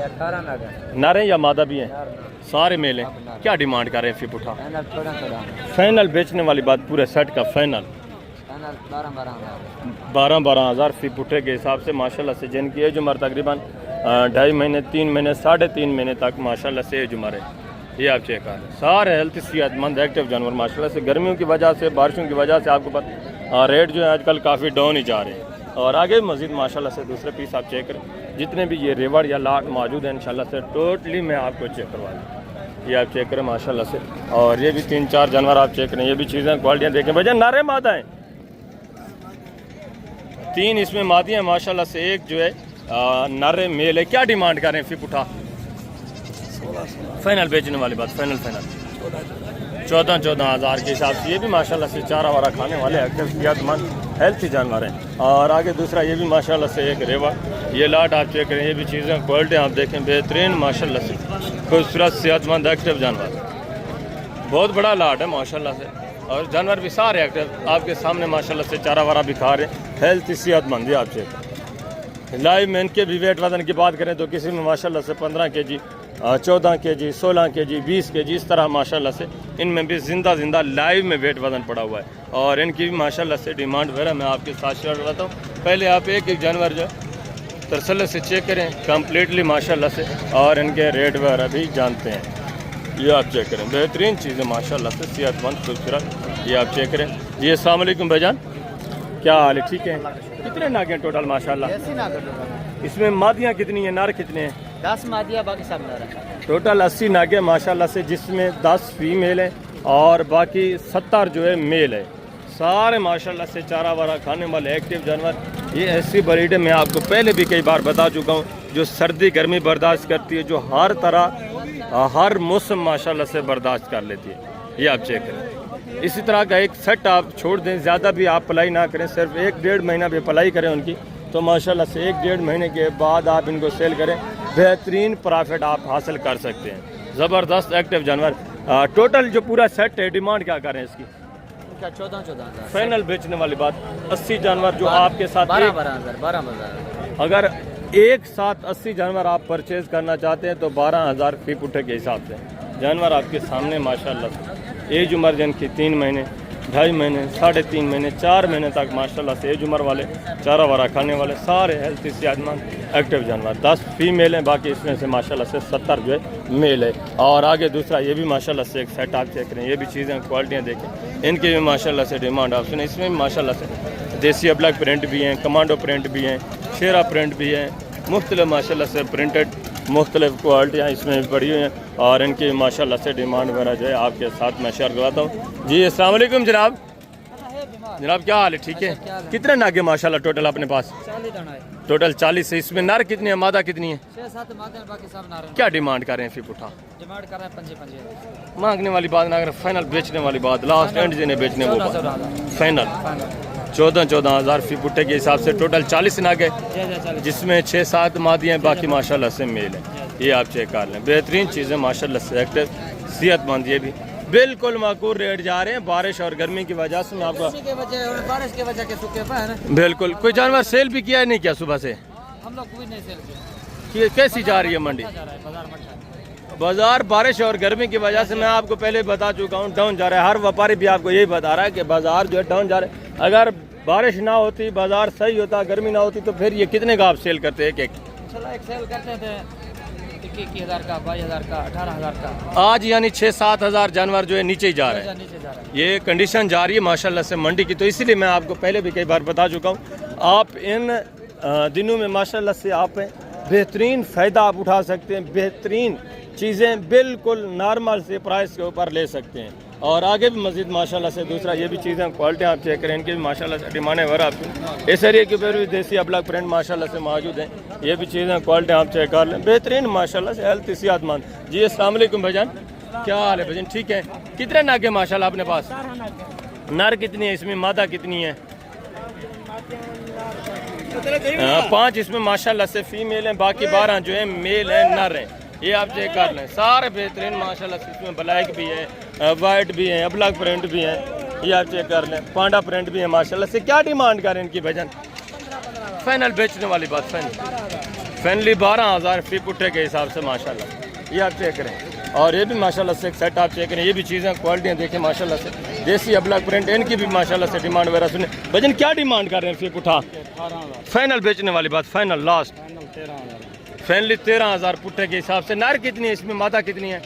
Speaker 2: 18 नागे।
Speaker 1: नर हैं या मादा भी हैं? सारे मेल हैं। क्या डिमांड कर रहे हैं फिर उठा? फाइनल बेचने वाली बात पूरे सेट का फाइनल 12,000 फी पुठे के हिसाब से माशाल्लाह से। जिनकी एज उम्र तकरीबन 2.5 महीने, 3 महीने, 3.5 महीने तक माशाल्लाह से एज उम्र है। ये आप चेक कर लें। सारे हेल्थी सेहतमंद एक्टिव जानवर माशाल्लाह से। गर्मियों की वजह से, बारिशों की वजह से आपको पता रेट जो है आजकल काफ़ी डाउन ही जा रहे हैं। और आगे मज़ीद माशाल्लाह से दूसरे पीस आप चेक करें, जितने भी ये रेवड़ या लाट मौजूद है इंशाल्लाह से टोटली मैं आपको चेक करवा दूँ। ये आप चेक करें माशाल्लाह से। और ये भी 3-4 जानवर आप चेक करें, ये भी चीज़ें क्वालिटियाँ देखें। भैया नारे मादा हैं, 3 इसमें मादियाँ माशाल्लाह से, एक जो है नारे मेल है। क्या डिमांड कर रहे हैं फिर उठा? फाइनल बेचने वाली बात, फाइनल 14 हज़ार के हिसाब से। ये भी माशाल्लाह से चारा वारा खाने वाले एक्टिव सेहतमंद हेल्थी जानवर हैं। और आगे दूसरा ये भी माशाल्लाह से एक रेवा, ये लाट आप चेक करें, ये भी चीज़ें क्वालिटी आप देखें बेहतरीन माशाल्लाह से, खूबसूरत सेहतमंद एक्टिव जानवर, बहुत बड़ा लाट है माशाल्लाह से। और जानवर भी सारे एक्टिव आपके सामने माशाल्लाह से चारा वारा भी खा रहे हैं, हेल्थी सेहतमंद है। आप चेक लाइव में इनके भी वेट वजन की बात करें तो किसी में माशाल्लाह से 15 kg, 14 kg, 16 kg, 20 kg, इस तरह माशाल्लाह से इनमें भी जिंदा लाइव में वेट वजन पड़ा हुआ है। और इनकी भी माशाल्लाह से डिमांड वगैरह मैं आपके साथ शेयर करता हूँ। पहले आप एक जानवर जो तरसले से चेक करें कम्प्लीटली माशाल्लाह से, और इनके रेट वगैरह भी जानते हैं। ये आप चेक करें, बेहतरीन चीज़ें माशाल्लाह से, सेहतमंद खूबसूरत। ये आप चेक करें। जी अस्सलाम वालेकुम भाईजान, क्या हाल है? ठीक है। कितने नागे हैं टोटल माशाल्लाह? इसमें मादियाँ कितनी हैं, नार कितने हैं?
Speaker 2: 10 मादिया, बाकी सब नार है।
Speaker 1: टोटल 80 नागे माशाल्लाह से, जिसमें 10 फीमेल हैं और बाकी 70 जो है मेल है। सारे माशाल्लाह से चारा वारा खाने वाले एक्टिव जानवर। ये ऐसी ब्रीड है, मैं आपको पहले भी कई बार बता चुका हूँ, जो सर्दी गर्मी बर्दाश्त करती है, जो हर तरह हर मौसम माशाल्लाह से बर्दाश्त कर लेती है। ये आप चेक करें। इसी तरह का एक सेट आप छोड़ दें, ज़्यादा भी आप पलाई ना करें, सिर्फ 1-1.5 महीना भी पलाई करें उनकी, तो माशाल्लाह से 1-1.5 महीने के बाद आप इनको सेल करें, बेहतरीन प्रॉफिट आप हासिल कर सकते हैं। ज़बरदस्त एक्टिव जानवर। टोटल जो पूरा सेट है, डिमांड क्या करें इसकी?
Speaker 2: 14,000
Speaker 1: फाइनल बेचने वाली बात। 80 जानवर जो आपके साथ
Speaker 2: 12,000
Speaker 1: अगर एक साथ 80 जानवर आप परचेज करना चाहते हैं तो 12,000 फी पुट्ठे के हिसाब से। जानवर आपके सामने माशाल्लाह से, एज उम्र जिनकी 3 महीने, 2.5 महीने, 3.5 महीने, 4 महीने तक माशाल्लाह से एज उम्र वाले, चारा वारा खाने वाले, सारे हेल्थी सेहतमंद एक्टिव जानवर। 10 फीमेल हैं, बाकी इसमें से माशाल्लाह से 70 जो है मेल है। और आगे दूसरा ये भी माशाल्लाह से एक सेट आप चेक करें, ये भी चीज़ें क्वालिटियाँ देखें, इनकी भी माशाल्लाह से डिमांड आप सुने। इसमें भी माशाल्लाह से देसी ब्लैक प्रिंट भी हैं, कमांडो प्रिंट भी हैं, शेरा प्रिंट भी है, मुख्तलिफ माशाल्लाह से प्रिंटेड मुख्तलिफ क्वालिटियाँ इसमें भी पड़ी हुई हैं। और इनकी माशाल्लाह से डिमांड वगैरह जो है आपके साथ मैं शेयर करवाता हूँ। जी अस्सलाम वालेकुम जनाब, जनाब क्या हाल है? ठीक है। कितने नागे माशाल्लाह टोटल अपने पास? टोटल 40 है। इसमें नर कितनी है, मादा कितनी है?
Speaker 2: 6-7 मादा, बाकी सब नार हैं।
Speaker 1: क्या डिमांड कर रहे हैं फिर उठा?
Speaker 2: डिमांड कर रहे हैं 5-5
Speaker 1: मांगने वाली बात ना करें, फाइनल बेचने वाली बात, लास्ट एंड जिन्हें बेचने वो फाइनल 14 हज़ार फी पुट्टे के हिसाब से। टोटल 40 नागे, जिसमें 6-7 मादियाँ, बाकी माशाल्लाह से मेल है। ये आप चेक कर लें, बेहतरीन चीज़ें माशाल्लाह से, एक्टिव सेहतमंद। ये भी बिल्कुल माकूल रेट जा रहे हैं, बारिश और गर्मी की वजह से। मैं आपको
Speaker 2: बारिश की वजह के सूखे पे है ना।
Speaker 1: बिल्कुल। कोई जानवर सेल भी किया है नहीं क्या सुबह से?
Speaker 2: हम लोग कोई नहीं सेल किया।
Speaker 1: कैसी जा रही है मंडी? बाजार बारिश और गर्मी की वजह से मैं आपको पहले बता चुका हूँ, डाउन जा रहा है। हर व्यापारी भी आपको यही बता रहा है कि बाजार जो है डाउन जा रहा है। अगर बारिश ना होती, बाजार सही होता, गर्मी ना होती, तो फिर ये कितने का आप सेल करते हैं? एक
Speaker 2: सेल करते थे 21,000 का, 22,000 का, 18,000 का।
Speaker 1: आज यानी 6-7 हज़ार जानवर जो है नीचे ही जा रहे हैं। ये कंडीशन जा रही है माशाल्लाह से मंडी की। तो इसीलिए मैं आपको पहले भी कई बार बता चुका हूँ, आप इन दिनों में माशाल्लाह से आप बेहतरीन फ़ायदा आप उठा सकते हैं, बेहतरीन चीज़ें बिल्कुल नॉर्मल से प्राइस के ऊपर ले सकते हैं। और आगे भी मज़ीद माशाल्लाह से दूसरा ये भी चीज़ें क्वालिटी आप चेक करें, इनकी भी माशाल्लाह से डिमांड है वगैरह आपकी। इस एरिए के ऊपर भी देसी ब्लैक प्रिंट माशाल्लाह से मौजूद हैं। ये भी चीज़ें क्वालिटी आप चेक कर लें, बेहतरीन माशाल्लाह से, हेल्थ सेहतमंद। जी अस्सलाम वालेकुम भाईजान, क्या हाल है भाईजान? ठीक है। कितने नागे माशाल्लाह अपने पास? नर कितनी है इसमें, मादा कितनी है? 5 इसमें माशाल्लाह से फीमेल हैं, बाकी 12 जो है मेल हैं, नर हैं। ये आप चेक कर लें, सारे बेहतरीन माशाल्लाह से। इसमें ब्लैक भी है, वाइट भी है, ब्लैक प्रिंट भी है। ये आप चेक कर लें, पांडा प्रिंट भी है माशाल्लाह से। क्या डिमांड करें इनकी भजन? फाइनल बेचने वाली बात, फाइनली 12,000 फी पुट्ठे के हिसाब से माशाल्लाह। ये आप चेक करें। और ये भी माशाल्लाह से एक सेट आप चेक करें, ये भी चीज़ें क्वालिटियाँ देखें माशाल्लाह से, देसी ब्लैक प्रिंट, इनकी भी माशाल्लाह से डिमांड वगैरह सुने। भजन क्या डिमांड कर रहे हैं फी पुट्ठा? फाइनल बेचने वाली बात, फाइनल लास्ट फाइनली 13,000 पुट्ठे के हिसाब से। नर कितनी है इसमें, मादा कितनी है?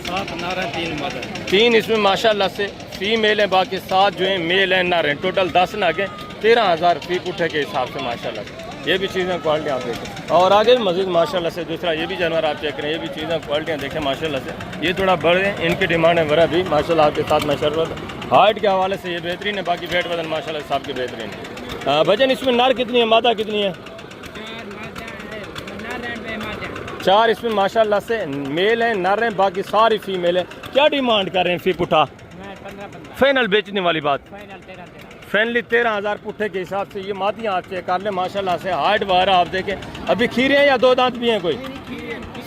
Speaker 2: 7 नार है, 3 मादा।
Speaker 1: 3 इसमें माशाल्लाह से फीमेल हैं, बाकी 7 जो हैं मेल हैं, नर हैं। टोटल 10 नाग हैं, 13,000 फी पुट्ठे के हिसाब से माशाल्लाह से। ये भी चीज़ें क्वालिटी आप देखें। और आगे भी मज़ीद माशाल्लाह से दूसरा ये भी जानवर आप चेक करें, ये भी चीज़ें क्वालिटियाँ देखें माशाल्लाह से। ये थोड़ा बड़े हैं, इनकी डिमांड है वरा भी माशाल्लाह आपके साथ माशाल्लाह। हाइट के हवाले से ये बेहतरीन है, बाकी वेट वजन माशाल्लाह साहब के बेहतरीन है। वजन इसमें नर कितनी है, मादा कितनी है? 4 इसमें माशाल्लाह से मेल हैं, नर हैं, बाकी सारी फीमेल है। क्या डिमांड कर रहे हैं फी पुट्ठा? फाइनल बेचने वाली बात फाइनली 13,000 पुट्ठे के हिसाब से। ये मादियाँ आप चेक कर लें माशाल्लाह से, हाइट वगैरह आप देखें। अभी खीरे हैं या 2 दांत भी हैं? कोई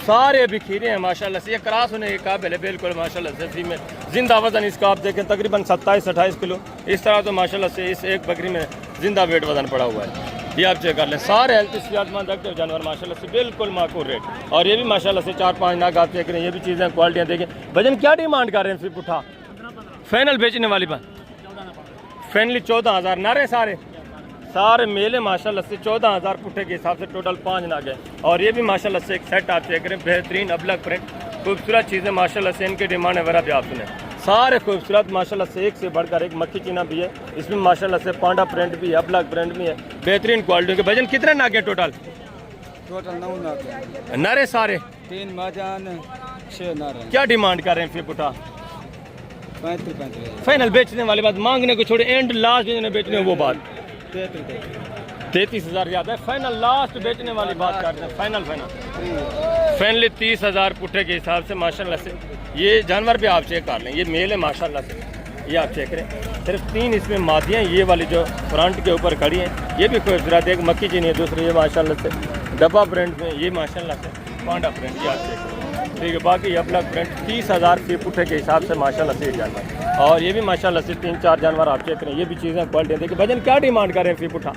Speaker 1: सारे अभी खीरे हैं माशाल्लाह से। ये क्रॉस होने के काबिल है बिल्कुल माशाल्लाह से। फीमेल जिंदा वजन इसका आप देखें तकरीबन 27-28 किलो इस तरह। तो माशाल्लाह से इस एक बकरी में जिंदा वेट वजन पड़ा हुआ है। ये आप चेक कर लें, सारे हेल्थ सेहतमंद एक्टिव जानवर माशाल्लाह से, बिल्कुल माकूल रेट। और ये भी माशाल्लाह से 4-5 नाग आप चेक करें। ये भी चीज़ें क्वालिटियाँ देखें। वजन क्या डिमांड कर रहे हैं फिर पुट्ठा? फाइनल बेचने वाली बात फाइनली 14,000 नारे सारे मेले माशाल्लाह से 14,000 पुट्ठे के हिसाब से। टोटल 5 नाग है। और ये भी माशाल्लाह से एक सेट आप चेक करें, बेहतरीन अबलग प्रिंट खूबसूरत चीज़ें माशाल्लाह से। इनके डिमांड है वरा भी आप सुने, सारे खूबसूरत माशाल्लाह से, एक से बढ़कर एक। मक्खी चीना भी है इसमें माशाल्लाह से, पांडा प्रिंट भी है, अबलग प्रिंट भी है, बेहतरीन क्वालिटी के। वजन कितने नाग है टोटल?
Speaker 2: 9 नाग
Speaker 1: नारे सारे
Speaker 2: 3 माजान 6 नार।
Speaker 1: क्या डिमांड कर रहे हैं फिर पुट्ठा?
Speaker 2: 35
Speaker 1: फाइनल बेचने वाली बात, मांगने को छोड़े एंड लास्ट जिन्हें बेचने वो बात 33,000 ज़्यादा है। फाइनल लास्ट बेचने वाली बात करते हैं। फाइनली 30,000 पुट्ठे के हिसाब से माशाल्लाह से। ये जानवर भी आप चेक कर लें, ये मेल है माशाल्लाह से। ये आप चेक करें, सिर्फ 3 इसमें मादियाँ। ये वाली जो फ्रंट के ऊपर खड़ी हैं ये भी खूबसूरत, एक मक्खी चीनी है, दूसरी ये माशाल्लाह से डब्बा प्रिंट में, ये माशाल्लाह से पांडा प्रिंट। ये आप चेक करें, ठीक है। बाकी अपना प्रिंट 30,000 फी पुट्ठे के हिसाब से माशाल्लाह से जानवर। और ये भी माशाल्लाह से 3-4 जानवर आप चेक करें। ये भी चीज़ें क्वालिटी देखिए। वजन क्या डिमांड कर रहे हैं फी पुट्ठा?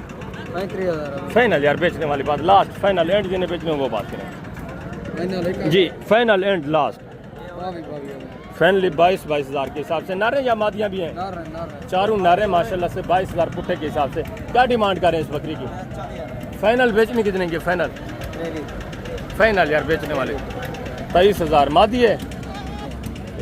Speaker 2: 35,000
Speaker 1: फाइनल यार बेचने वाली बात, लास्ट फाइनल एंड जिन्हें बेचने वो बात करें जी। फाइनल एंड लास्ट फाइनली 22,000 के हिसाब से। नारे या मादियाँ भी हैं? चारों नारे माशाल्लाह से 22,000 पुट्ठे के हिसाब से। क्या डिमांड कर रहे हैं इस बकरी की? फाइनल बेचने कितने की? फाइनल यार बेचने वाले 23,000 मादी है।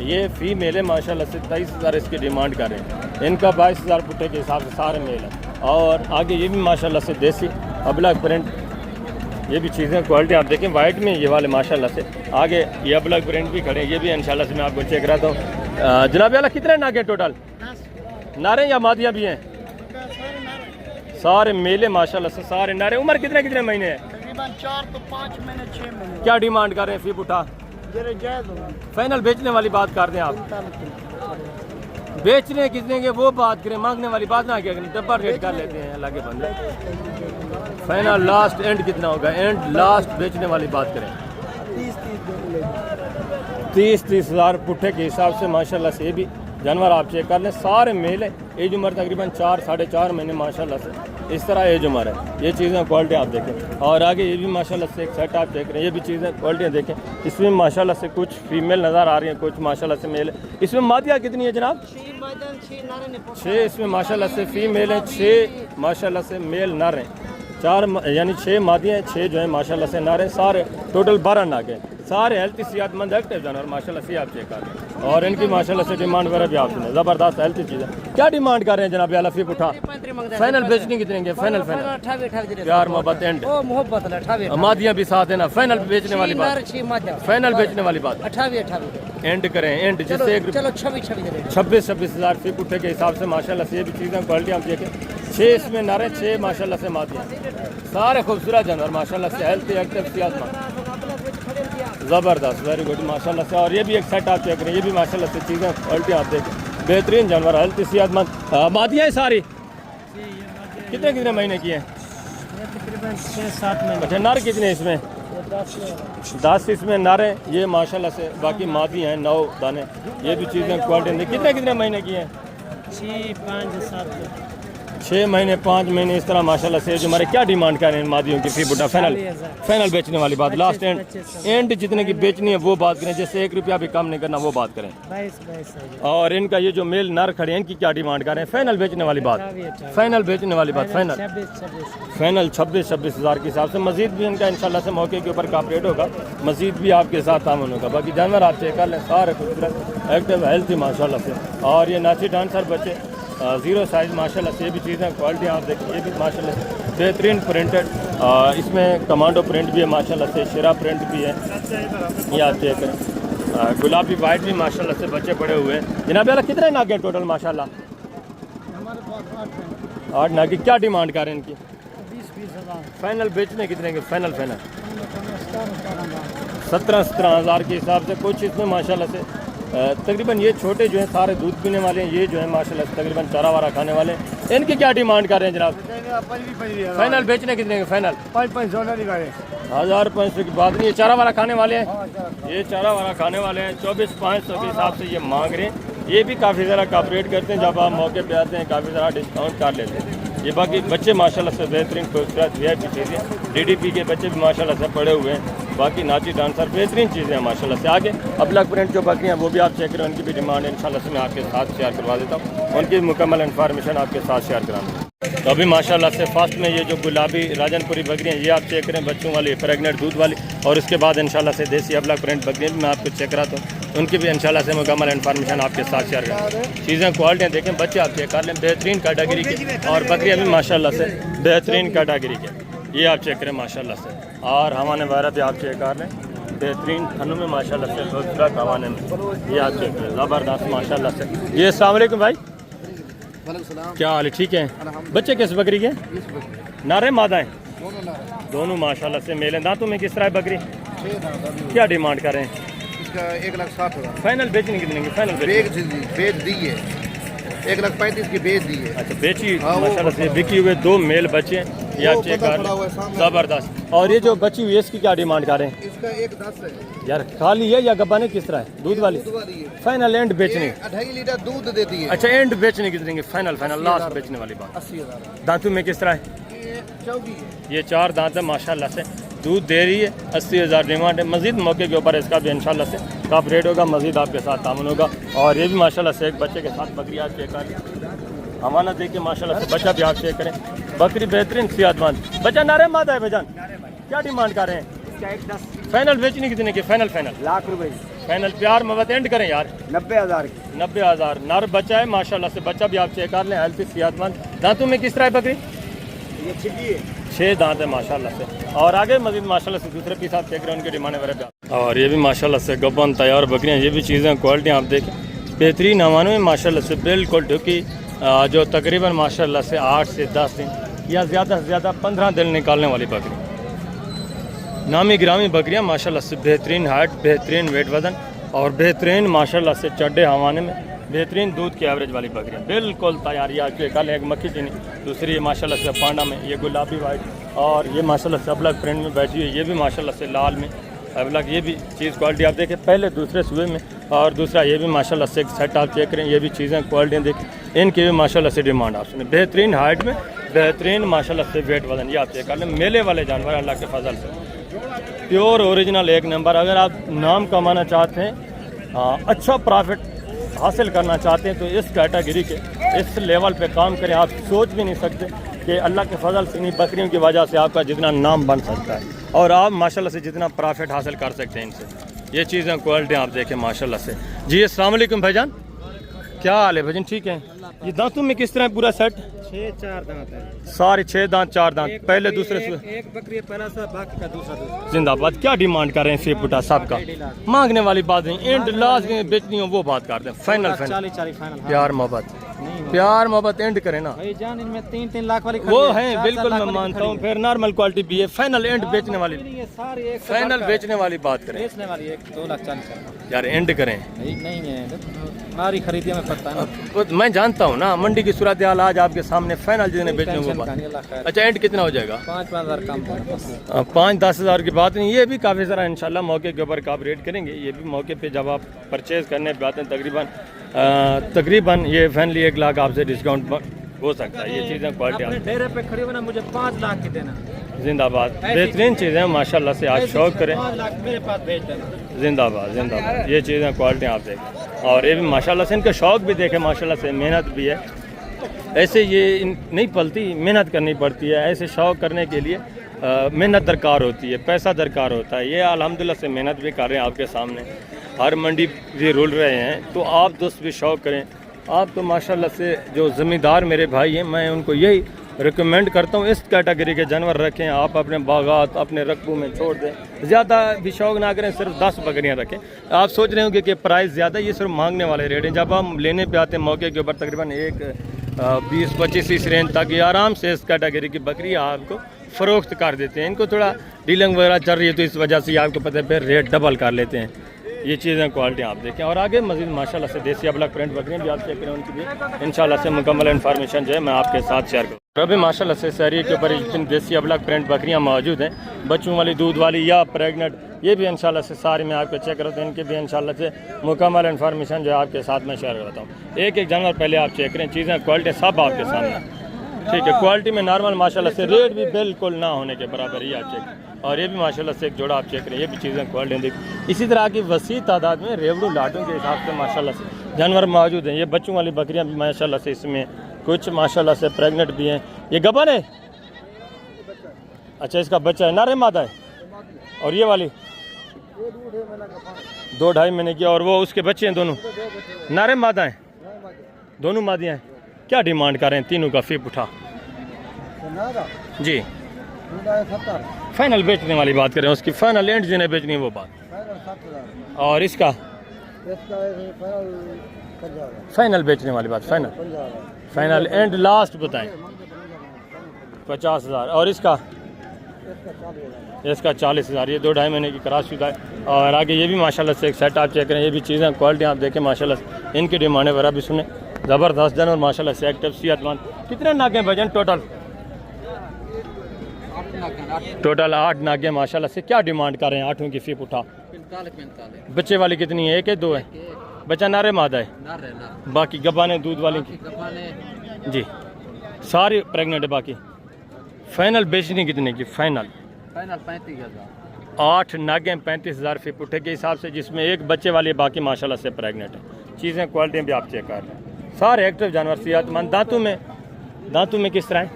Speaker 1: ये फी मेल है माशाल्लाह से, 23,000 इसकी डिमांड कर रहे हैं। इनका 22,000 पुट्ठे के हिसाब से सारे मेल हैं। और आगे ये भी माशाल्लाह से देसी अबलग प्रिंट, ये भी चीज़ें क्वालिटी आप देखें वाइट में ये वाले माशाल्लाह से। आगे ये अबलग प्रिंट भी खड़े हैं, ये भी इंशाल्लाह से मैं आपको चेक कराता हूँ। जनाब वाला कितने नागे टोटल? नारे या मादियाँ भी हैं? सारे मेले माशाल्लाह से, सारे नारे। उम्र कितने महीने है?
Speaker 2: 4 तो 5 महीने 6 महीने।
Speaker 1: क्या डिमांड कर रहे हैं फी पुट्ठा? फाइनल बेचने वाली बात कर दें आप। बेचने कितने के वो बात करें, मांगने वाली बात ना क्या करें, डब्बा रेट कर लेते हैं अल्लाह के बंदे। फाइनल लास्ट एंड कितना होगा? एंड लास्ट बेचने वाली बात करें 30,000 पुट्ठे के हिसाब से माशाल्लाह से। ये भी जानवर आप चेक कर लें, सारे मेल है। एज उम्र तकरीबन 4-4.5 महीने माशाल्लाह से। इस तरह एज उम्र है। ये चीज़ें क्वालिटी आप देखें। और आगे ये भी माशाल्लाह से एक सेट आप देख रहे हैं, ये भी चीज़ें क्वालिटियाँ देखें। इसमें माशाल्लाह से कुछ फीमेल नज़र आ रही हैं, कुछ माशाल्लाह से मेल है। इसमें मादियाँ कितनी है जनाब? 6 इसमें माशाल्लाह से फीमेल है, 6 माशाल्लाह से मेल नर हैं। 4 यानी 6 मादियाँ हैं, 6 जो है माशाल्लाह से नर हैं। सारे टोटल 12 नाग हैं। सारे हेल्थी सेहतमंद एक्टिव जानवर माशाल्लाह से आप चेक कर रहे हैं। और इनकी माशाल्लाह से डिमांड वगैरह भी आप सुने, ज़बरदस्त हेल्थी चीज़ें। क्या डिमांड कर रहे हैं जनाब आला फी पुट्ठा? फाइनल बेचने कितने के? फाइनल प्यार मोहब्बत एंड मादियाँ भी साथ है ना? फाइनल बेचने वाली बात, फाइनल बेचने वाली बात
Speaker 2: 28
Speaker 1: एंड करें एंड जिससे 26,000 फी पुट्ठे के हिसाब से माशाल्लाह से। ये भी चीज़ें क्वालिटी आप देखें। 6 इसमें नारे, 6 माशाल्लाह से मादियाँ। सारे खूबसूरत जानवर माशाल्लाह से, हेल्थी एक्टिव सेहतमंद ज़बरदस्त, वेरी गुड माशाल्लाह से। और ये भी एक सेट आप चेक करें, ये भी माशाल्लाह से चीज़ें क्वालिटी आप देखें, बेहतरीन जानवर, हेल्थी सेहतमंद। मादियाँ हैं सारी? कितने महीने की हैं?
Speaker 2: तकरीबन 6-7 महीने।
Speaker 1: अच्छा, नर कितने इसमें? 10 इसमें नर हैं ये माशाल्लाह से। बाकी मादी हैं 9 दाने। ये भी चीज़ें क्वालिटी कितने महीने की हैं?
Speaker 2: 6, 5, 7
Speaker 1: 6 महीने 5 महीने इस तरह माशाल्लाह से जो हमारे क्या डिमांड कर रहे हैं मादियों की फी बुड्ढा फाइनल फाइनल बेचने वाली बात लास्ट एंड जितने की बेचनी है वो बात करें, जैसे 1 रुपया भी कम नहीं करना वो बात करें। और इनका ये जो मेल नर खड़े हैं इनकी क्या डिमांड कर रहे हैं? फाइनल बेचने वाली बात, फाइनल बेचने वाली बात, फाइनल 26 हज़ार के हिसाब से। मजीद भी इनका इंशाल्लाह से मौके के ऊपर कॉपरेट होगा, मजीद भी आपके साथ तामुन होगा। बाकी जानवर आप चेक कर लें, सारे खूबसूरत एक्टिव हेल्थी माशाल्लाह से। और ये नाची डांसर बच्चे 0 साइज़ माशाल्लाह से, ये भी चीज़ें क्वालिटी आप देखिए, ये भी माशाल्लाह से बेहतरीन प्रिंटेड, इसमें कमांडो प्रिंट भी है माशाल्लाह से, शेरा प्रिंट भी है, ये आप चेक करें। गुलाबी वाइट भी माशाल्लाह से बच्चे पड़े हुए हैं। जनाब यार कितने नागे टोटल माशाल्लाह? 8 नागे। क्या डिमांड कर रहे हैं इनकी?
Speaker 3: 20 हज़ार।
Speaker 1: फाइनल बेचने कितने के? फाइनल 17 हज़ार के हिसाब से। कुछ इसमें माशाल्लाह से तकरीबन ये छोटे जो हैं सारे दूध पीने वाले हैं, ये जो है माशाल्लाह से तकरीबन चारा वारा खाने वाले हैं। इनकी क्या डिमांड कर रहे हैं जनाब? फाइनल बेचने कितने के? फाइनल 1500 की बात नहीं। ये चारा वारा खाने वाले हैं, ये चारा वारा खाने वाले हैं। 24,500 के हिसाब से ये मांग रहे हैं। ये भी काफ़ी ज़रा कॉपरेट करते हैं, जब आप मौके पे आते हैं काफ़ी ज़रा डिस्काउंट कर लेते हैं। ये बाकी बच्चे माशाल्लाह से बेहतरीन खूबसूरत VIP चीज़ें, DDP के बच्चे भी माशाल्लाह से पड़े हुए हैं। बाकी नाची डांसर बेहतरीन चीज़ें हैं माशाल्लाह से। आगे अबलग प्रिंट जो बकरियाँ वो भी आप चेक करें, उनकी भी डिमांड इंशाल्लाह से मैं आपके साथ शेयर करवा देता हूँ, उनकी मुकम्मल इन्फॉर्मेशन आपके साथ शेयर कराऊँगा। तो अभी माशाल्लाह से फास्ट में ये जो गुलाबी राजनपुरी बकरियाँ ये आप चेक करें, बच्चों वाली प्रेगनेंट दूध वाली, और उसके बाद इंशाल्लाह से देसी अबलग प्रिंट बकरियाँ भी मैं आपको चेक कराता हूँ, उनकी भी इंशाल्लाह से मुकम्मल इन्फॉर्मेशन आपके साथ शेयर करें। चीज़ें क्वालिटियाँ देखें, बच्चे आप चेक कर लें बेहतरीन कैटेगरी के, और बकरियाँ भी माशाल्लाह से बेहतरीन कैटेगरी के, ये आप चेक करें माशाल्लाह से। और हवाने वगैरह भी आप चेक कर लें, बेहतरीन थनों में माशाल्लाह से खूबसूरत हवाने में, ये आप चेक करें ज़बरदस्त माशाल्लाह से। ये अस्सलाम वालेकुम भाई, क्या हाल है? ठीक है। बच्चे किस बकरी के? नारे मादाएँ दोनों माशाल्लाह से मेल हैं। दांतों में किस तरह है बकरी? क्या डिमांड कर रहे हैं?
Speaker 4: इसका 1,60,000।
Speaker 1: फाइनल बेचने कितने की? फाइनल
Speaker 4: बेच दी है, 1,35,000 की बेच दी है।
Speaker 1: अच्छा बेची माशाल्लाह से, बिकी हुए 2 मेल बच्चे हैं, ये आप चेक कर लें ज़बरदस्त। और ये जो बची हुई है इसकी क्या डिमांड कर रहे हैं?
Speaker 4: इसका 1,10 है
Speaker 1: यार खाली है या गब्बाने किस तरह है? दूध वाली फाइनल एंड बेचने?
Speaker 4: 2.5 लीटर दूध देती है।
Speaker 1: अच्छा एंड बेचने कितने की? फाइनल लास्ट बेचने वाली बात।
Speaker 4: 80,000।
Speaker 1: दांतों में किस तरह है?
Speaker 4: ये चौकी है,
Speaker 1: ये 4 दांत है माशाल्लाह से, दूध दे रही है। 80,000 डिमांड है। मजीद मौके के ऊपर इसका भी इंशाल्लाह से काफ रेट होगा, मजीद आपके साथ तामुन होगा। और ये भी माशाल्लाह से एक बच्चे के साथ बकरी आप चेक करें, हमारा देखिए माशाल्लाह से बच्चा भी आप चेक करें, बकरी बेहतरीन सेहतमंद बच्चा। नारे मादा है भाईजान, क्या डिमांड कर रहे हैं? फाइनल बेचने कितने की? फाइनल
Speaker 3: ₹1,00,000
Speaker 1: फाइनल प्यार मोहब्बत एंड करें यार।
Speaker 3: 90,000 की।
Speaker 1: 90,000 नर बच्चा है माशाल्लाह से, बच्चा भी आप चेक कर लें, हेल्थी सेहतमंद। दांतों में किस तरह है बकरी?
Speaker 3: ये छिपी है,
Speaker 1: 6 दांत है माशाल्लाह से। और आगे मजीद माशाल्लाह से दूसरे पीस आप चेक करें, उनकी डिमांड वगैरह। और ये भी माशाल्लाह से गब्बन तैयार बकरियाँ, ये भी चीज़ें क्वालिटी आप देखें बेहतरीन हवानों में माशाल्लाह से बिल्कुल, क्योंकि जो तकरीबन माशाल्लाह से 8 से 10 दिन या ज़्यादा से ज़्यादा 15 दिन निकालने वाली बकरी, नामी गिरामी बकरियाँ माशाल्लाह से बेहतरीन हाइट, बेहतरीन वेट वज़न, और बेहतरीन माशाल्लाह से चड्डे हवाने में बेहतरीन दूध की एवरेज वाली बकरियाँ बिल्कुल तैयार। या कल एक मक्खी चीनी, दूसरी ये माशाल्लाह से पांडा में, ये गुलाबी वाइट, और ये माशाल्लाह से अबलग प्रिंट में बैठी हुई, ये भी माशाल्लाह से लाल में अबलग। ये भी चीज़ क्वालिटी आप देखें पहले दूसरे सूबे में, और दूसरा ये भी माशाल्लाह से एक सेट आप चेक करें, ये भी चीज़ें क्वालिटियाँ देखें, इनकी भी माशाल्लाह से डिमांड आप सुने। बेहतरीन हाइट में, बेहतरीन माशाल्लाह से वेट वजन, ये आप चेक कर लें। मेले वाले जानवर अल्लाह के फजल से प्योर ओरिजिनल एक नंबर। अगर आप नाम कमाना चाहते हैं, अच्छा प्रॉफिट हासिल करना चाहते हैं, तो इस कैटेगरी के इस लेवल पे काम करें। आप सोच भी नहीं सकते कि अल्लाह के फजल से इन्हीं बकरियों की वजह से आपका जितना नाम बन सकता है, और आप माशाल्लाह से जितना प्रॉफिट हासिल कर सकते हैं इनसे। ये चीज़ें क्वालिटी आप देखें माशाल्लाह से। जी अस्सलाम वालेकुम भाईजान, क्या हाल है भाईजान? ठीक है। ये दांतों में किस तरह है पूरा सेट?
Speaker 3: 4 दांत है,
Speaker 1: सारे 6 दांत 4 दांत, पहले दूसरे से
Speaker 3: एक बकरी पहला सा, बाकी का दूसरा।
Speaker 1: जिंदाबाद। क्या डिमांड कर रहे हैं फीपुटा साहब का? मांगने वाली बात नहीं, एंड लास्ट में बेचनी हो वो बात करते हैं। Final
Speaker 3: 40 final.
Speaker 1: प्यार मोहब्बत, प्यार मोहब्बत एंड करें ना
Speaker 3: भाई जान, इनमें 3-3 लाख वाली
Speaker 1: वो है, बिल्कुल मैं मानता हूँ। फिर नॉर्मल क्वालिटी भी है, फाइनल एंड बेचने वाली,
Speaker 3: सारी
Speaker 1: फाइनल बेचने वाली बात करें
Speaker 3: बेचने वाली 2,40,000
Speaker 1: यार, एंड करें।
Speaker 3: नहीं है, हमारी खरीदी में पता है ना,
Speaker 1: मैं जानता हूँ ना मंडी की सूरत हाल आज आपके सामने, फाइनल जितने बेचने वो बात। अच्छा एंड कितना हो जाएगा?
Speaker 3: 5-5 हज़ार कम।
Speaker 1: 5-10 हज़ार की बात नहीं, ये भी काफ़ी सारा इंशाल्लाह मौके के ऊपर कॉपरेट करेंगे। ये भी मौके पे जब आप परचेज़ करने पे आते हैं तकरीबन ये फैनली 1 लाख आपसे डिस्काउंट हो सकता है। ये चीज़ें क्वालिटी
Speaker 3: अपने डेरे पे खड़ी हो ना, मुझे 5 लाख की देना।
Speaker 1: जिंदाबाद, बेहतरीन चीज़ें माशाल्लाह से। आज शौक करें,
Speaker 3: 5 लाख मेरे पास भेज देना।
Speaker 1: जिंदाबाद जिंदाबाद। ये चीज़ें क्वालिटी आप देखें, और ये भी माशाल्लाह से इनका शौक भी देखें, माशाल्लाह से मेहनत भी है। ऐसे ये नहीं पलती, मेहनत करनी पड़ती है। ऐसे शौक करने के लिए मेहनत दरकार होती है, पैसा दरकार होता है। ये अल्हम्दुलिल्लाह से मेहनत भी कर रहे हैं आपके सामने, हर मंडी भी रुल रहे हैं। तो आप दोस्त भी शौक करें। आप तो माशाल्लाह से जो ज़मींदार मेरे भाई हैं, मैं उनको यही रिकमेंड करता हूँ, इस कैटेगरी के जानवर रखें। आप अपने बागात अपने रकबों में छोड़ दें, ज़्यादा भी शौक ना करें, सिर्फ 10 बकरियाँ रखें। आप सोच रहे होंगे कि प्राइस ज़्यादा, ये सिर्फ मांगने वाले रेट हैं। जब हम लेने पे आते हैं मौके के ऊपर तकरीबन 20-25 इस रेंज तक ये आराम से इस कैटेगरी की बकरी आपको फ़रोख्त कर देते हैं। इनको थोड़ा डीलिंग वगैरह चल रही है, तो इस वजह से आपको पता है फिर रेट डबल कर लेते हैं। ये चीज़ें क्वालिटी आप देखें। और आगे मज़ीद माशाल्लाह से देसी अबलग प्रिंट बकरियाँ भी आप चेक करें, उनकी भी इंशाल्लाह से मुकम्मल इन्फॉर्मेशन जो है मैं आपके साथ शेयर करूँ। अभी माशाल्लाह से शहरी के ऊपर जितनी देसी अबलग प्रिंट बकरियाँ मौजूद हैं, बच्चों वाली, दूध वाली या प्रेगनेंट, ये भी इंशाल्लाह से सारी मैं आपको चेक करता हूँ। इनके भी इंशाल्लाह से मुकम्मल इन्फॉर्मेशन जो है आपके साथ मैं शेयर करता हूँ। एक एक जानवर पहले आप चेक करें, चीज़ें क्वालिटी सब आपके सामने, ठीक है। क्वालिटी में नॉर्मल माशाल्लाह से, रेट भी बिल्कुल ना होने के बराबर ही आप चेक। और ये भी माशाल्लाह से एक जोड़ा आप चेक करें, ये भी चीज़ें क्वालिटी देख। इसी तरह की वसी तादाद में रेवड़ू लाटों के हिसाब से माशाल्लाह से जानवर मौजूद हैं। ये बच्चों वाली बकरियां भी माशाल्लाह से, इसमें कुछ माशाल्लाह से प्रेग्नेंट भी हैं। ये गबन है, अच्छा इसका बच्चा है, नारे मादा है। और ये वाली 2-2.5 महीने की, और वो उसके बच्चे हैं दोनों नारे मादा हैं, दोनों मादियाँ हैं। क्या डिमांड कर रहे हैं तीनों का फीप उठा जी? फाइनल बेचने वाली बात करें, उसकी फाइनल एंड जिन्हें बेचनी है वो बात। और इसका फाइनल बेचने वाली बात, फाइनल एंड लास्ट बताएं 50,000। और इसका 40,000। ये 2-2.5 महीने की क्रॉस शुदा है। और आगे ये भी माशाल्लाह से एक सेट आप चेक करें, ये भी चीज़ें क्वालिटी आप देखें माशाल्लाह से। इनकी डिमांड वगैरह भी सुने, ज़बरदस्त जानवर माशाल्लाह से, एक्टिव सेहतमंद। कितने नागे भजन टोटल? 8 नागे माशाल्लाह से। क्या डिमांड कर रहे हैं आठों की फीप उठा?
Speaker 2: 45।
Speaker 1: बच्चे वाली कितनी है? 1 है 2 है? बच्चा नारे मादा है, बाकी गब्बाने दूध वाली जी सारी प्रेग्नेंट है बाकी। फाइनल बेचनी कितने की? फाइनल
Speaker 2: 35,000।
Speaker 1: 8 नागे 35,000 फी पुट्ठे के हिसाब से, जिसमें एक बच्चे वाली, बाकी माशाल्लाह से प्रेग्नेंट है। चीज़ें क्वालिटी भी आप चेक कर रहे हैं, सारे एक्टिव जानवर सेहतमंद। दांतों में किस तरह है?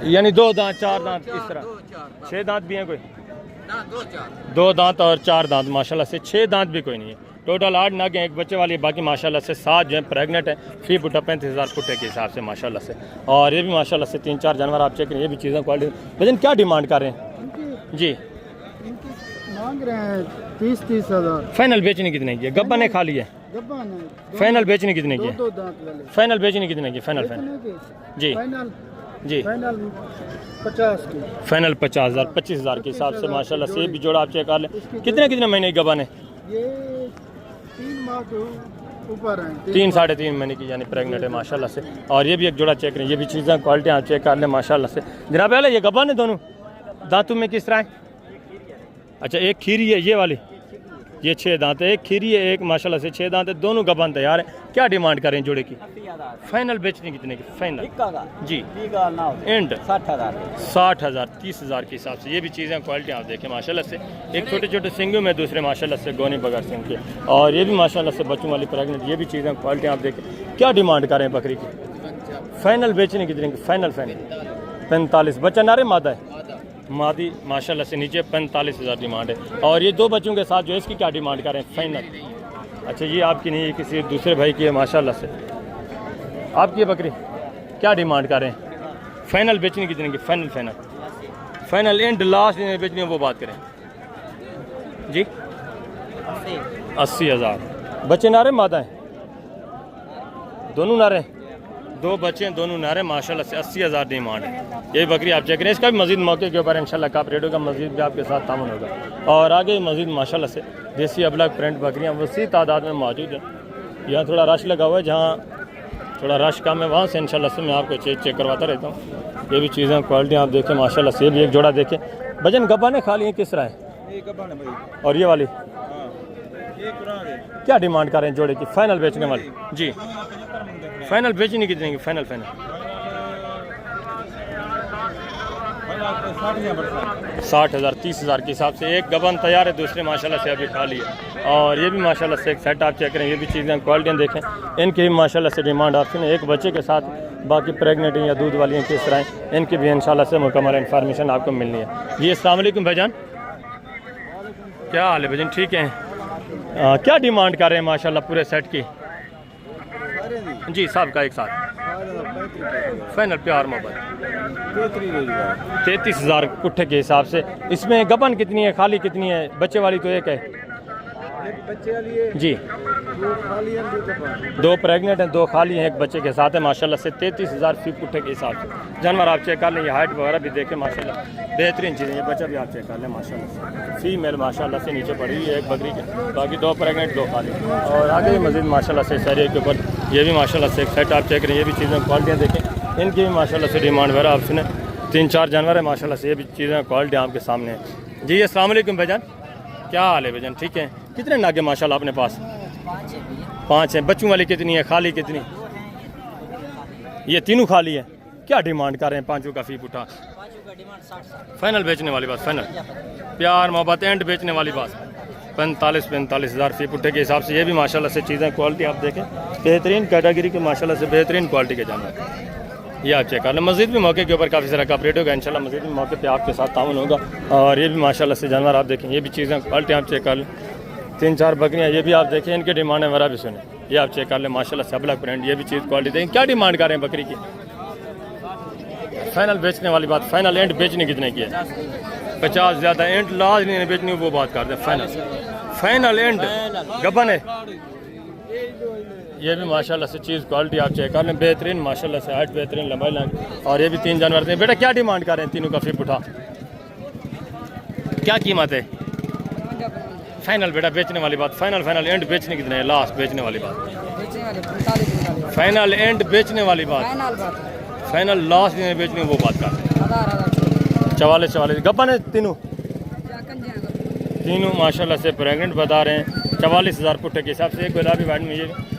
Speaker 1: यानी 2 दांत 4 दांत इस तरह, 6 दांत भी हैं कोई? 2 दांत और 4 दांत माशाल्लाह से, 6 दांत भी कोई नहीं है। टोटल 8 नागे, एक बच्चे वाली, बाकी माशाल्लाह से 7 जो है प्रेग्नेंट है। फी पुट्ठा 35,000 पुट्ठे के हिसाब से माशाल्लाह से। और ये भी माशाल्लाह से 3-4 जानवर आप चेक करें, ये भी चीज़ें क्वालिटी। लेकिन क्या डिमांड कर रहे हैं जी?
Speaker 3: मांग रहे हैं 30,000।
Speaker 1: फाइनल बेचने कितने की है? गब्बा ने खा लिया। फाइनल बेचने कितने की है? फाइनल बेचने कितने की? फाइनल जी जी
Speaker 3: फाइनल 50 की।
Speaker 1: फाइनल 50,000 25,000 के हिसाब से माशाल्लाह से। ये भी जोड़ा आप चेक कर लें। कितने महीने की गब्बा ने?
Speaker 3: ये 3 माह के ऊपर है,
Speaker 1: 3-3.5 महीने की यानी प्रेग्नेंट है माशाल्लाह से। और ये भी एक जोड़ा चेक करें, ये भी चीज़ें क्वालिटी आप चेक कर लें माशाल्लाह से। जनाब पहले ये गब्बा ने दोनों दांतों में किस तरह है? अच्छा एक खीरी है ये वाली, ये 6 दांत है। एक खीरी है, एक माशाल्लाह से 6 दांत है। दोनों गब्बन तैयार है। क्या डिमांड करें जोड़े की? फाइनल बेचने कितने की? फाइनल जी एंड 60,000 30,000 के हिसाब से। ये भी चीज़ें क्वालिटी आप देखें माशाल्लाह से। एक छोटे छोटे सिंगों में, दूसरे माशाल्लाह से गोनी बगैर सिंग के। और ये भी माशाल्लाह से बच्चों वाली प्रेग्नेंट। ये भी चीज़ें क्वालिटी आप देखें। क्या डिमांड करें बकरी की? फाइनल बेचने कितने की? फाइनल 45। बच्चा नारे मादा है? मादी माशाल्लाह से नीचे 45,000 डिमांड है। और ये 2 बच्चों के साथ जो है इसकी क्या डिमांड करें? फाइनल। अच्छा ये आपकी नहीं है, किसी दूसरे भाई की है माशाल्लाह से। आपकी बकरी क्या डिमांड करें? फाइनल बेचने कितने की? फाइनल एंड लास्ट बेचनी है वो बात करें जी? 80,000। बच्चे नारे मादा हैं? दोनों नारे? 2 बच्चे हैं, दोनों नारे माशाल्लाह से। 80,000 डिमांड है। ये बकरी आप चेक करें। इसका भी मजीद मौके के ऊपर इंशाल्लाह काप रेडियो का मजीद भी आपके साथ तामन होगा। और आगे मजीद माशाल्लाह से देसी अबलग प्रिंट बकरियाँ वसी तादाद में मौजूद है। यहाँ थोड़ा रश लगा हुआ है, जहाँ थोड़ा रश कम है वहाँ से इंशाल्लाह से मैं आपको चेक करवाता रहता हूँ। ये भी चीज़ें क्वालिटी आप देखें माशाल्लाह से। ये भी एक जोड़ा देखें। वजन गब्बा ने खा लिए किस तरह है? और ये वाली क्या डिमांड कर रहे हैं जोड़े की फाइनल बेचने वाली जी? फाइनल बेचने कितने की? फाइनल 60,000 30,000 के हिसाब से। एक गबन तैयार है, दूसरे माशाल्लाह से अभी खाली है। और ये भी माशाल्लाह से एक सेट आप चेक करें, ये भी चीज़ें क्वालिटियाँ देखें, इनकी भी माशाल्लाह से डिमांड ऑप्शन है। एक बच्चे के साथ बाकी प्रेगनेंट या दूध वाली हैं किस तरह हैं, इनकी भी इंशाल्लाह से मुकम्मल इन्फॉर्मेशन आपको मिलनी है जी। अस्सलाम वालेकुम भाईजान, क्या हाल है भाईजान? ठीक है। क्या डिमांड कर रहे हैं माशाल्लाह पूरे सेट की जी? साहब का एक साथ फाइनल प्यार मोहब्बत 33,000 पुट्ठे के हिसाब से। इसमें गबन कितनी है, खाली कितनी है? बच्चे वाली तो एक है जी, दो प्रेग्नेंट हैं, दो खाली हैं, एक बच्चे के साथ है माशाल्लाह से। 33,000 फी पुट्ठे के हिसाब से। जानवर आप चेक कर लें, ये हाइट वगैरह भी देखें माशाल्लाह बेहतरीन चीज़ें। ये बच्चा भी आप चेक कर लें माशाल्लाह से, फीमेल माशाल्लाह से नीचे पड़ी हुई है एक बकरी के, बाकी दो प्रेग्नेंट दो खाली। और आगे भी मज़ीद माशाल्लाह से सारे के ऊपर ये भी माशाल्लाह से एक सेट आप चेक करें, ये भी चीज़ें क्वालिटियाँ देखें, इनकी भी माशाल्लाह से डिमांड वगैरह आपसे 3-4 जानवर है माशाल्लाह से। ये भी चीज़ें क्वालिटी आपके सामने है जी। अस्सलाम वालेकुम भाईजान, क्या हाल है भाईजान? ठीक है। कितने नागे माशाल्लाह अपने पास? 5 हैं। बच्चों वाली कितनी है, खाली कितनी? ये तीनों खाली है। क्या डिमांड कर रहे हैं पाँचों का फी पुट्ठा? फाइनल बेचने वाली बात, फाइनल प्यार मोहब्बत एंड बेचने वाली बात 45,000 फी पुट्ठे के हिसाब से। ये भी माशाल्लाह से चीज़ें क्वालिटी आप देखें, बेहतरीन कैटेगरी के माशाल्लाह से बेहतरीन क्वालिटी के जानवर ये आप चेक कर लें। मज़ीद भी मौके के ऊपर काफ़ी सारा कॉपरेट होगा इंशाल्लाह, मज़ीद भी मौके पे आपके साथ ताउन होगा। और ये भी माशाल्लाह से जानवर आप देखें, ये भी चीज़ें क्वालिटी आप चेक कर लें। 3-4 बकरियाँ ये भी आप देखें, इनके डिमांड है वरा भी सुने, ये आप चेक कर लें माशाल्लाह से। अबलग प्रिंट, ये भी चीज़ क्वालिटी देखें। क्या डिमांड कर रहे हैं बकरी की? फाइनल बेचने वाली बात, फाइनल एंड बेचने कितने की है? 50 ज़्यादा एंड लास्ट नहीं बेचनी वो बात करते हैं। फाइनल एंड गबन है। ये भी माशाल्लाह से चीज़ क्वालिटी आप चेक कर लें, बेहतरीन माशाल्लाह से हाइट बेहतरीन लंबाई लंग। और ये भी 3 जानवर थे। बेटा क्या डिमांड कर रहे हैं तीनों का फी पुट्ठा? क्या कीमत है? फाइनल बेटा बेचने वाली बात, फाइनल एंड बेचने कितने है? लास्ट बेचने वाली बात, फाइनल एंड बेचने वाली बात, फाइनल लास्ट बेचने वो बात कर रहे हैं। 44 गबन है तीनों माशाल्लाह से प्रेगनेंट बता रहे हैं। 44,000 पुट्ठे के हिसाब से। एक गुलाबी वाइट में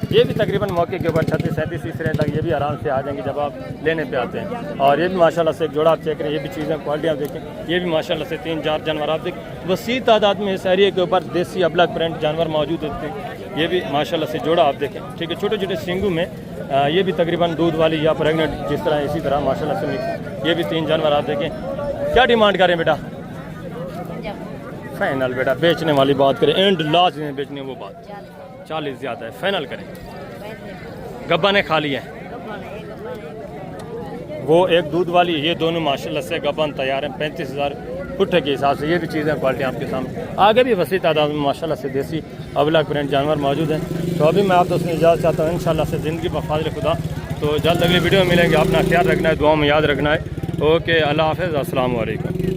Speaker 1: ये भी तकरीबन मौके के ऊपर 36-37 तीसरे तक ये भी आराम से आ जाएंगे जब आप लेने पे आते हैं। और ये भी माशाल्लाह से एक जोड़ा आप चेक करें, ये भी चीज़ें क्वालिटी आप देखें, ये भी माशाल्लाह से 3-4 जानवर आप देखें। वसी तादाद में इस एरिया के ऊपर देसी अबलग प्रिंट जानवर मौजूद होते हैं। ये भी माशाल्लाह से जोड़ा आप देखें, ठीक है। छोटे छोटे सिंगू में ये भी तकरीबन दूध वाली या प्रेगनेंट जिस तरह इसी तरह माशाल्लाह से मिक्स। ये भी 3 जानवर आप देखें। क्या डिमांड करें बेटा? फाइनल बेटा बेचने वाली बात करें, एंड लास्ट में बेचने वो बात 40 ज़्यादा है, फाइनल करें। गब्बाने खाली है, वो एक दूध वाली, ये दोनों माशाल्लाह से गब्बान तैयार हैं 35,000 पुट्ठे के हिसाब से। ये भी चीज़ें क्वालिटी आपके सामने। आगे भी वसी तादाद में माशाल्लाह से देसी अबलग प्रिंट जानवर मौजूद हैं। तो अभी मैं आप दोस्तों इजाज़त चाहता हूँ इंशाल्लाह से ज़िंदगी बफ़ाज़िल खुदा। तो जल्द अगली वीडियो में मिलेंगे। अपना ख्याल रखना है, दुआ में याद रखना है। ओके, अल्लाह हाफ़िज़, अस्सलाम वालेकुम।